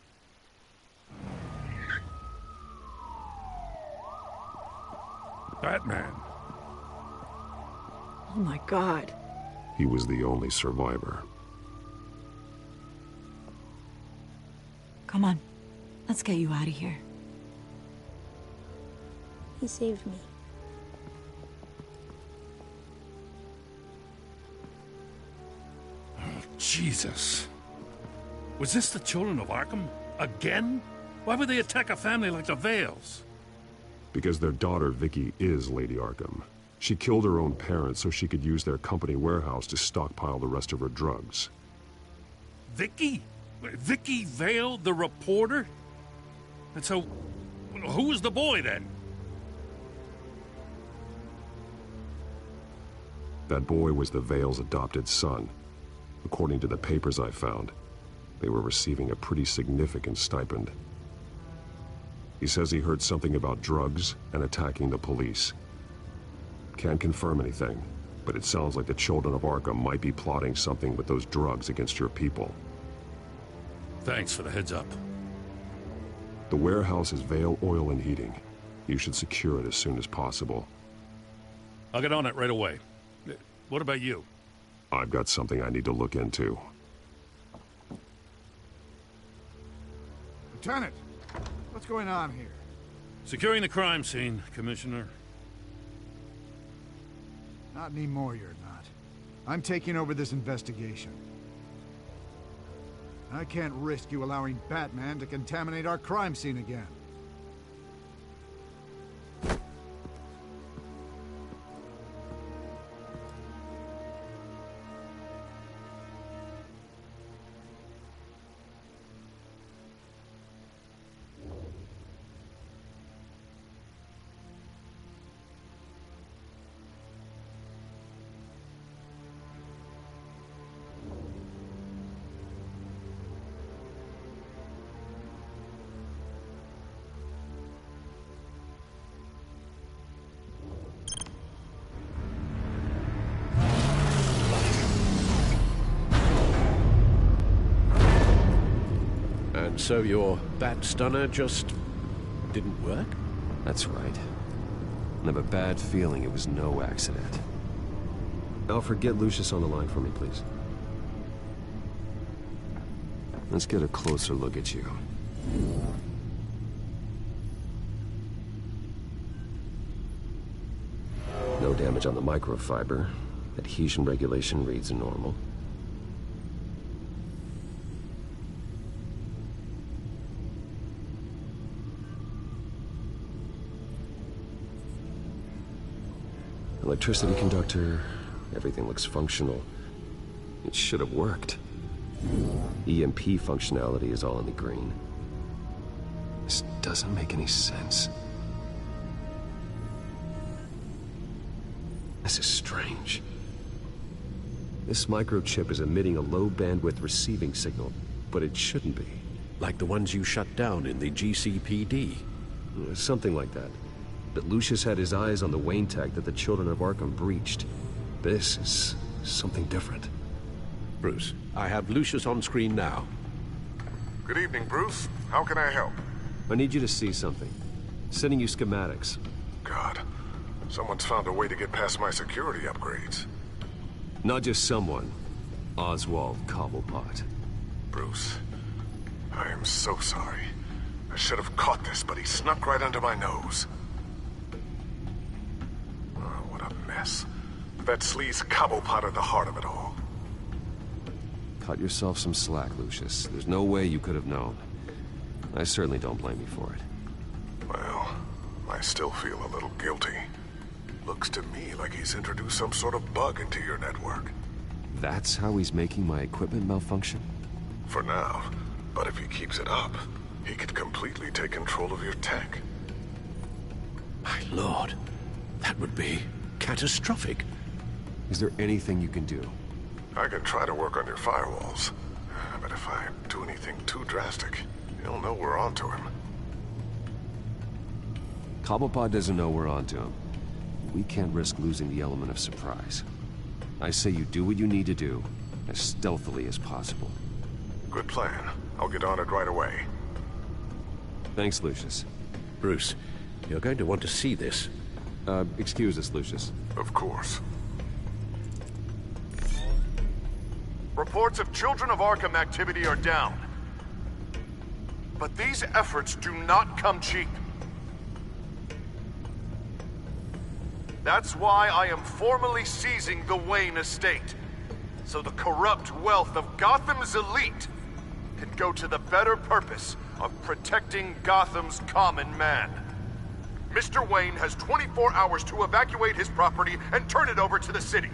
Batman. Oh my God. He was the only survivor. Come on. Let's get you out of here. He saved me. Oh, Jesus. Was this the children of Arkham? Again? Why would they attack a family like the Vales? Because their daughter, Vicky, is Lady Arkham. She killed her own parents so she could use their company warehouse to stockpile the rest of her drugs. Vicky? Vicky Vale, the reporter? And so, who was the boy then? That boy was the Vale's adopted son. According to the papers I found, they were receiving a pretty significant stipend. He says he heard something about drugs and attacking the police. Can't confirm anything, but it sounds like the children of Arkham might be plotting something with those drugs against your people. Thanks for the heads up. The warehouse is Vale Oil and Heating. You should secure it as soon as possible. I'll get on it right away. What about you? I've got something I need to look into. Lieutenant, what's going on here? Securing the crime scene, Commissioner. Not anymore, you're not. I'm taking over this investigation. I can't risk you allowing Batman to contaminate our crime scene again. And so your bat stunner just didn't work? That's right. I have a bad feeling it was no accident. Alfred, get Lucius on the line for me, please. Let's get a closer look at you. No damage on the microfiber. Adhesion regulation reads normal. Electricity conductor, everything looks functional. It should have worked. EMP functionality is all in the green. This doesn't make any sense. This is strange. This microchip is emitting a low bandwidth receiving signal, but it shouldn't be. Like the ones you shut down in the GCPD? Something like that. But Lucius had his eyes on the Wayne tag that the children of Arkham breached. This is something different. Bruce, I have Lucius on screen now. Good evening, Bruce. How can I help? I need you to see something. Sending you schematics. God, someone's found a way to get past my security upgrades. Not just someone. Oswald Cobblepot. Bruce, I am so sorry. I should have caught this, but he snuck right under my nose. Oh, what a mess. That sleaze Cobblepot at the heart of it all. Cut yourself some slack, Lucius. There's no way you could have known. I certainly don't blame you for it. Well, I still feel a little guilty. Looks to me like he's introduced some sort of bug into your network. That's how he's making my equipment malfunction? For now. But if he keeps it up, he could completely take control of your tech. My lord, that would be catastrophic. Is there anything you can do? I can try to work on your firewalls. But if I do anything too drastic, he'll know we're onto him. Cobblepot doesn't know we're onto him. We can't risk losing the element of surprise. I say you do what you need to do, as stealthily as possible. Good plan. I'll get on it right away. Thanks, Lucius. Bruce, you're going to want to see this. Excuse us, Lucius. Of course. Reports of Children of Arkham activity are down. But these efforts do not come cheap. That's why I am formally seizing the Wayne estate, so the corrupt wealth of Gotham's elite can go to the better purpose of protecting Gotham's common man. Mr. Wayne has 24 hours to evacuate his property and turn it over to the city,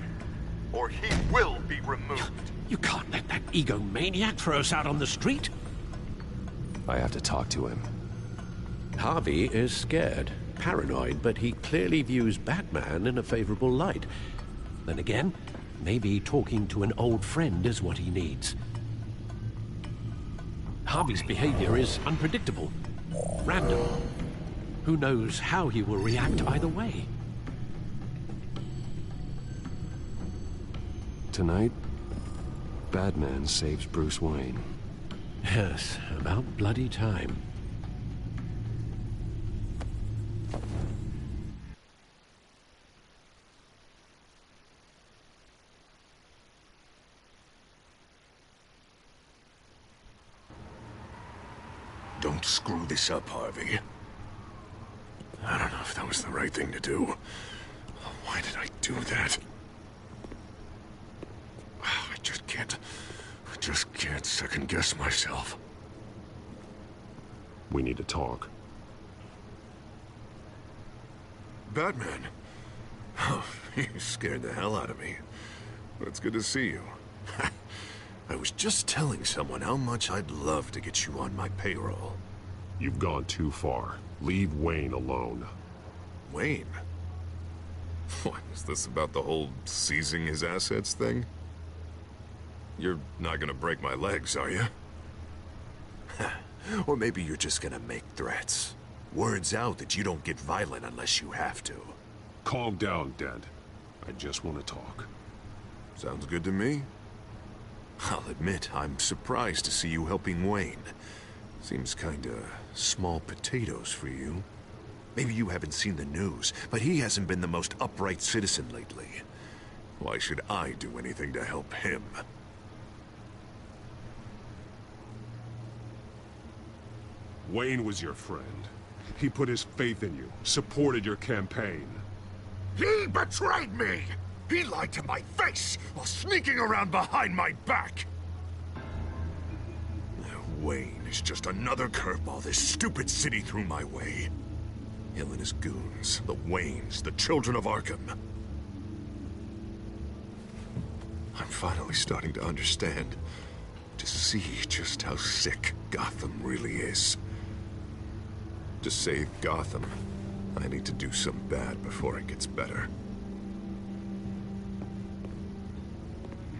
or he will be removed. You can't let that egomaniac throw us out on the street. I have to talk to him. Harvey is scared, paranoid, but he clearly views Batman in a favorable light. Then again, maybe talking to an old friend is what he needs. Harvey's behavior is unpredictable, random. Who knows how he will react either way? Tonight, Batman saves Bruce Wayne. Yes, about bloody time. Don't screw this up, Harvey. I don't know if that was the right thing to do. Why did I do that? I just can't second-guess myself. We need to talk. Batman? Oh, you scared the hell out of me. But it's good to see you. I was just telling someone how much I'd love to get you on my payroll. You've gone too far. Leave Wayne alone. Wayne? What, is this about the whole seizing his assets thing? You're not gonna break my legs, are you? Or maybe you're just gonna make threats. Words out that you don't get violent unless you have to. Calm down, Dad. I just want to talk. Sounds good to me. I'll admit, I'm surprised to see you helping Wayne. Seems kinda small potatoes for you. Maybe you haven't seen the news, but he hasn't been the most upright citizen lately. Why should I do anything to help him? Wayne was your friend. He put his faith in you, supported your campaign. He betrayed me! He lied to my face while sneaking around behind my back! Wayne is just another curveball this stupid city threw my way. Him and his goons, the Waynes, the children of Arkham. I'm finally starting to understand, to see just how sick Gotham really is. To save Gotham, I need to do some bad before it gets better.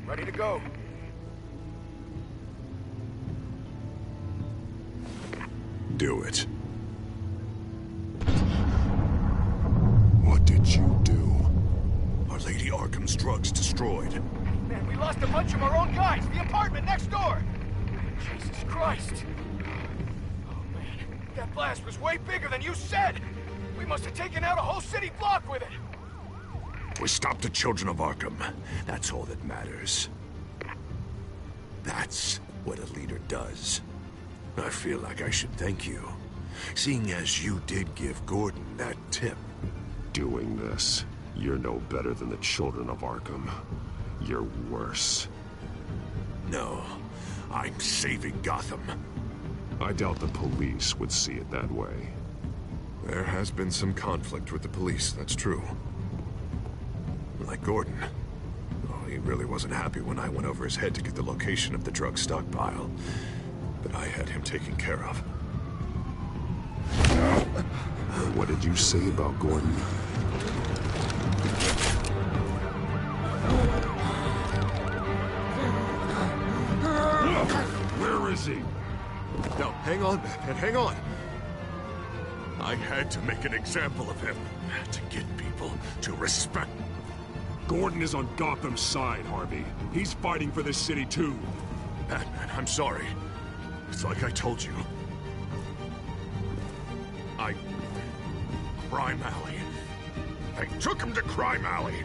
Ready to go. Do it. What did you do? Our Lady Arkham's drugs destroyed. Man, we lost a bunch of our own guys. The apartment next door. Jesus Christ. Oh, man. That blast was way bigger than you said. We must have taken out a whole city block with it. We stopped the children of Arkham. That's all that matters. That's what a leader does. I feel like I should thank you, seeing as you did give Gordon that tip. Doing this, you're no better than the children of Arkham. You're worse. No, I'm saving Gotham. I doubt the police would see it that way. There has been some conflict with the police, that's true. Like Gordon. Oh, he really wasn't happy when I went over his head to get the location of the drug stockpile. But I had him taken care of. What did you say about Gordon? Where is he? No, hang on, Batman, hang on. I had to make an example of him to get people to respect. Gordon is on Gotham's side, Harvey. He's fighting for this city too. Batman, I'm sorry. It's like I told you. Crime Alley. They took him to Crime Alley.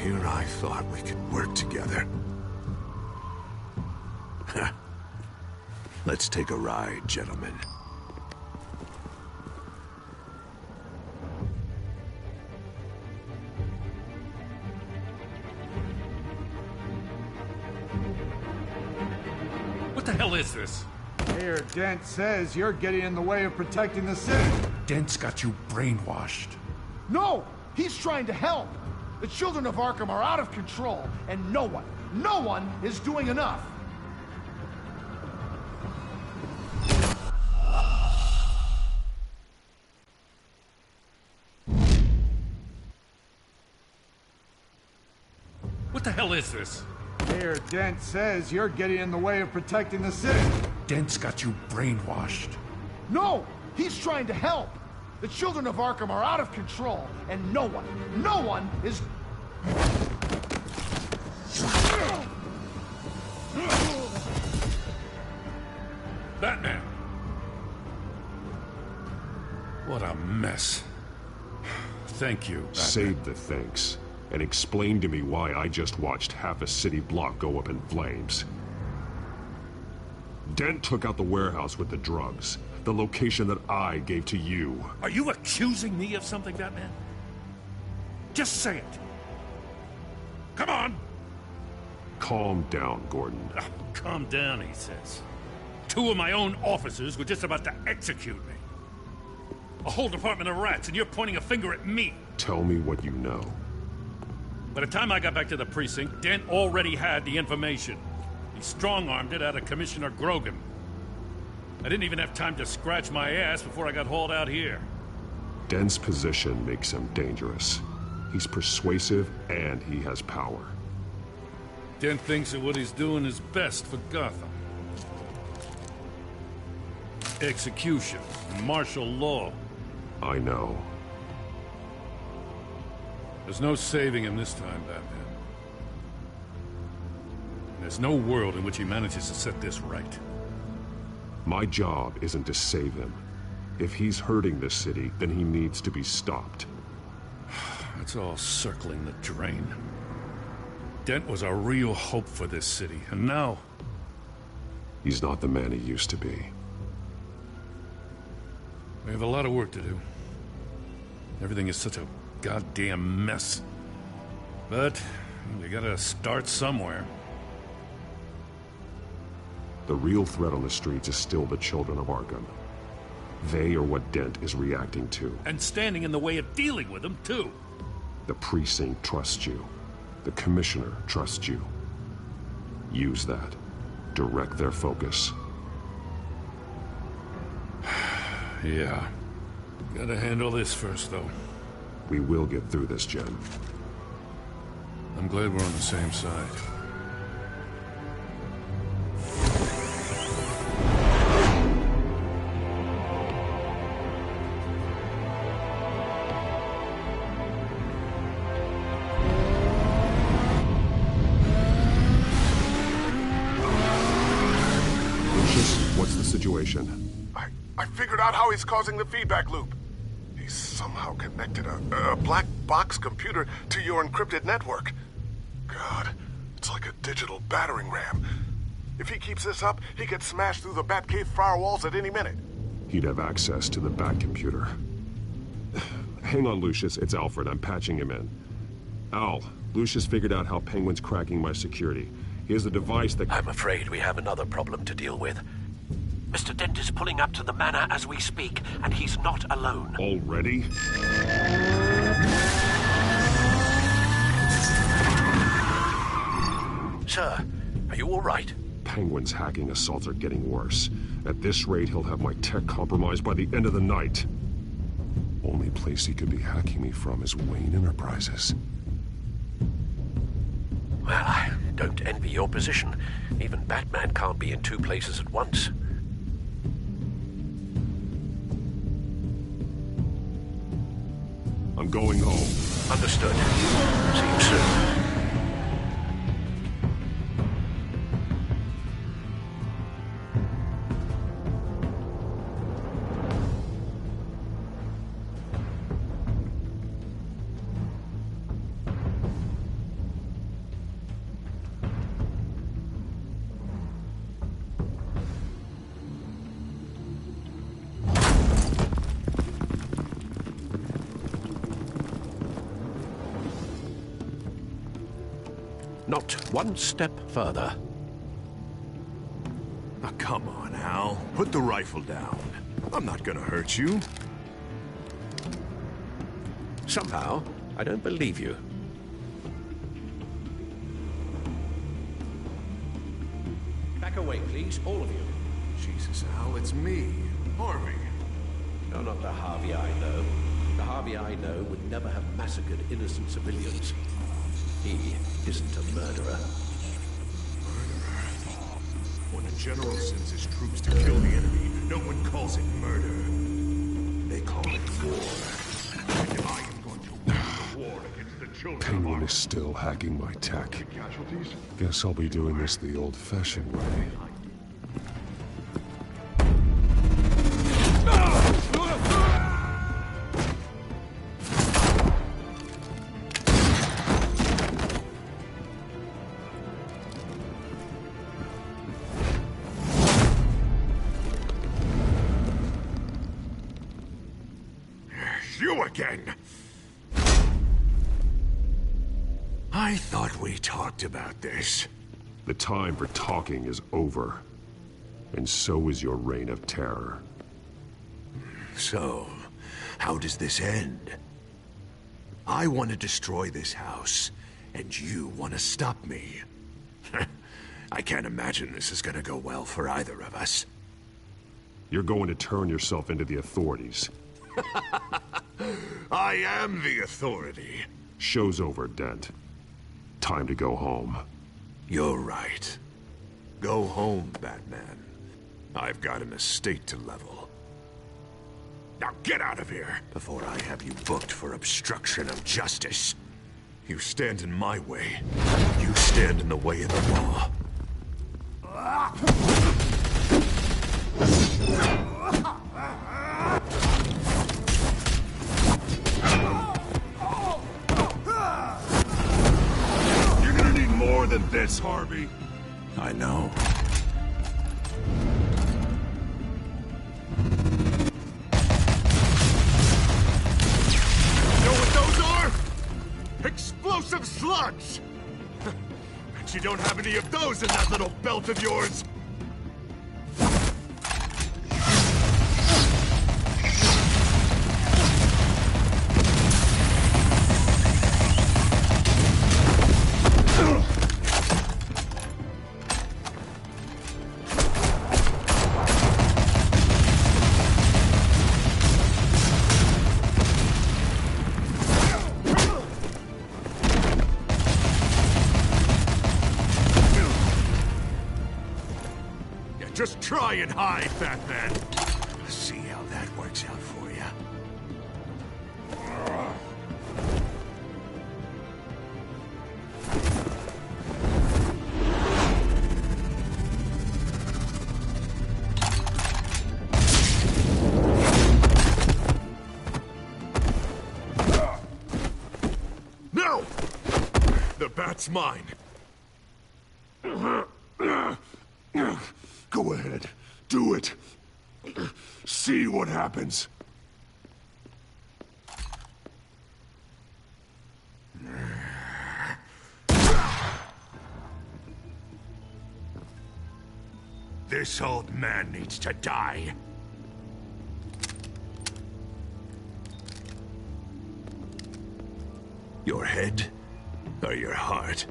here I thought we could work together. Let's take a ride, gentlemen. What the hell is this? Mayor Dent says you're getting in the way of protecting the city. Dent's got you brainwashed. No! He's trying to help! The children of Arkham are out of control, and no one is doing enough! What the hell is this? Mayor Dent says you're getting in the way of protecting the city. Dent's got you brainwashed. No! He's trying to help! The children of Arkham are out of control, and no one is... Batman! What a mess. Thank you, Batman. Save the thanks, and explain to me why I just watched half a city block go up in flames. Dent took out the warehouse with the drugs, the location that I gave to you. Are you accusing me of something, Batman? Just say it. Come on! Calm down, Gordon. Oh, calm down, he says. 2 of my own officers were just about to execute me. A whole department of rats, and you're pointing a finger at me. Tell me what you know. By the time I got back to the precinct, Dent already had the information. He strong-armed it out of Commissioner Grogan. I didn't even have time to scratch my ass before I got hauled out here. Dent's position makes him dangerous. He's persuasive, and he has power. Dent thinks that what he's doing is best for Gotham. Execution, martial law. I know. There's no saving him this time, Batman. There's no world in which he manages to set this right. My job isn't to save him. If he's hurting this city, then he needs to be stopped. It's all circling the drain. Dent was a real hope for this city, and now... He's not the man he used to be. We have a lot of work to do. Everything is such a goddamn mess. But we gotta start somewhere. The real threat on the streets is still the children of Arkham. They are what Dent is reacting to. And standing in the way of dealing with them, too. The precinct trusts you. The commissioner trusts you. Use that. Direct their focus. Yeah. Gotta handle this first, though. We will get through this, Jen. I'm glad we're on the same side. What's the situation? I figured out how he's causing the feedback loop. He's somehow connected a black box computer to your encrypted network. God, it's like a digital battering ram. If he keeps this up, he could smash through the Batcave firewalls at any minute. He'd have access to the Bat computer. Hang on, Lucius. It's Alfred. I'm patching him in. Al, Lucius figured out how Penguin's cracking my security. He has a device that... I'm afraid we have another problem to deal with. Mr. Dent is pulling up to the manor as we speak, and he's not alone. Already? Sir, are you all right? Penguin's hacking assaults are getting worse. At this rate, he'll have my tech compromised by the end of the night. Only place he could be hacking me from is Wayne Enterprises. Well, I don't envy your position. Even Batman can't be in 2 places at once. I'm going home. Understood. See you soon. Not one step further. Oh, come on, Al. Put the rifle down. I'm not gonna hurt you. Somehow, I don't believe you. Back away, please, all of you. Jesus, Al, it's me, Harvey. You're not the Harvey I know. The Harvey I know would never have massacred innocent civilians. He isn't a murderer. When a general sends his troops to kill the enemy, no one calls it murder. They call it war. And I am going to win the war against the children of Penguin Arkham. is still hacking my tech. Guess I'll be doing this the old-fashioned way. You again! I thought we talked about this. The time for talking is over. And so is your reign of terror. So, how does this end? I want to destroy this house, and you want to stop me. I can't imagine this is gonna go well for either of us. You're going to turn yourself into the authorities. I am the authority. Show's over, Dent. Time to go home. You're right. Go home, Batman. I've got an estate to level. Now get out of here before I have you booked for obstruction of justice. You stand in my way. You stand in the way of the law. You're gonna need more than this, Harvey. I know. Know what those are? Explosive slugs! Bet you don't have any of those in that little belt of yours. Just try and hide, Batman. See how that works out for you. No! The bat's mine. Go ahead. Do it. See what happens. This old man needs to die. Your head or your heart?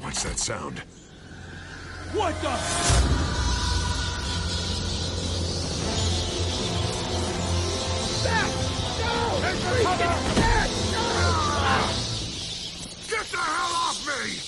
What's that sound? What the? Get the hell off me!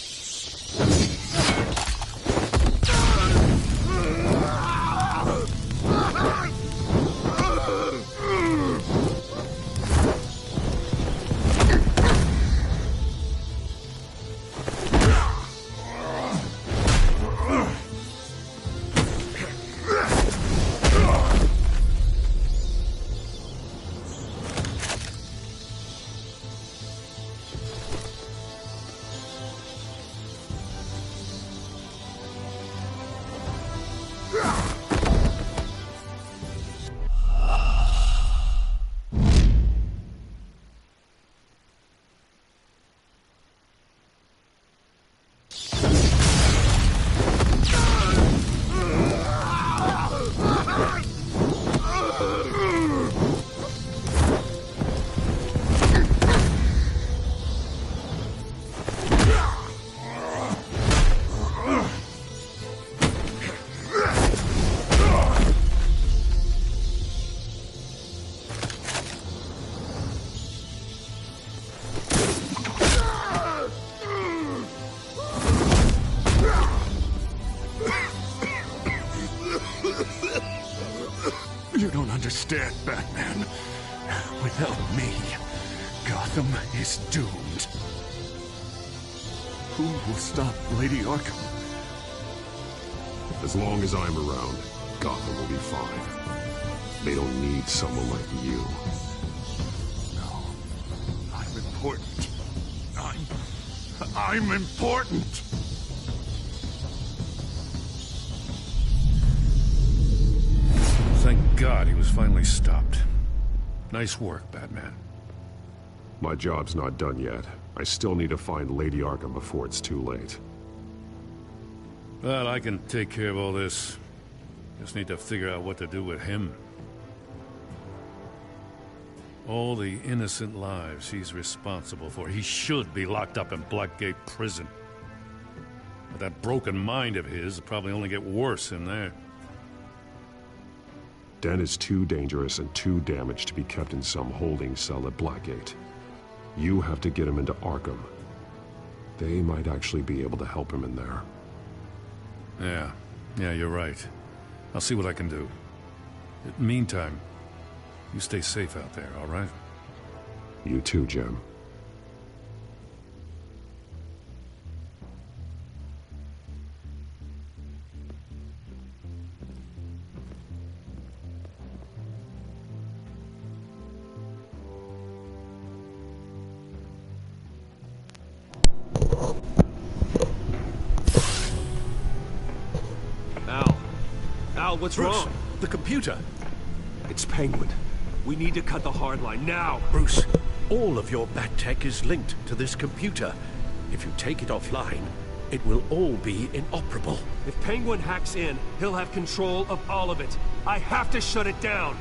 understand, Batman. Without me, Gotham is doomed. Who will stop Lady Arkham? As long as I'm around, Gotham will be fine. They don't need someone like you. No. I'm important. I'm important! Thank God he was finally stopped. Nice work, Batman. My job's not done yet. I still need to find Lady Arkham before it's too late. Well, I can take care of all this. Just need to figure out what to do with him. All the innocent lives he's responsible for. He should be locked up in Blackgate Prison. But that broken mind of his will probably only get worse in there. Den is too dangerous and too damaged to be kept in some holding cell at Blackgate. You have to get him into Arkham. They might actually be able to help him in there. Yeah, you're right. I'll see what I can do. In the meantime, you stay safe out there, all right? You too, Jim. Al, what's Bruce, wrong? the computer. It's Penguin. We need to cut the hard line now. Bruce, all of your bat tech is linked to this computer. If you take it offline, it will all be inoperable. If Penguin hacks in, he'll have control of all of it. I have to shut it down.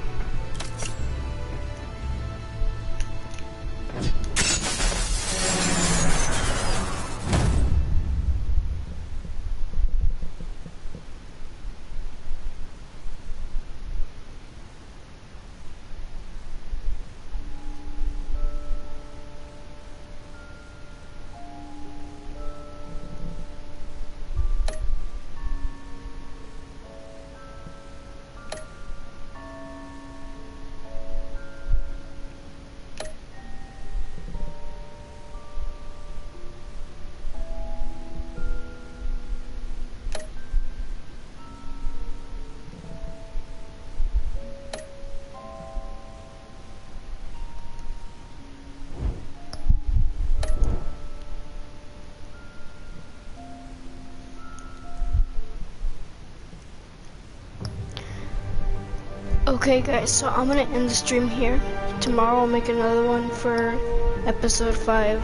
Okay guys, so I'm gonna end the stream here. Tomorrow I'll make another one for episode 5.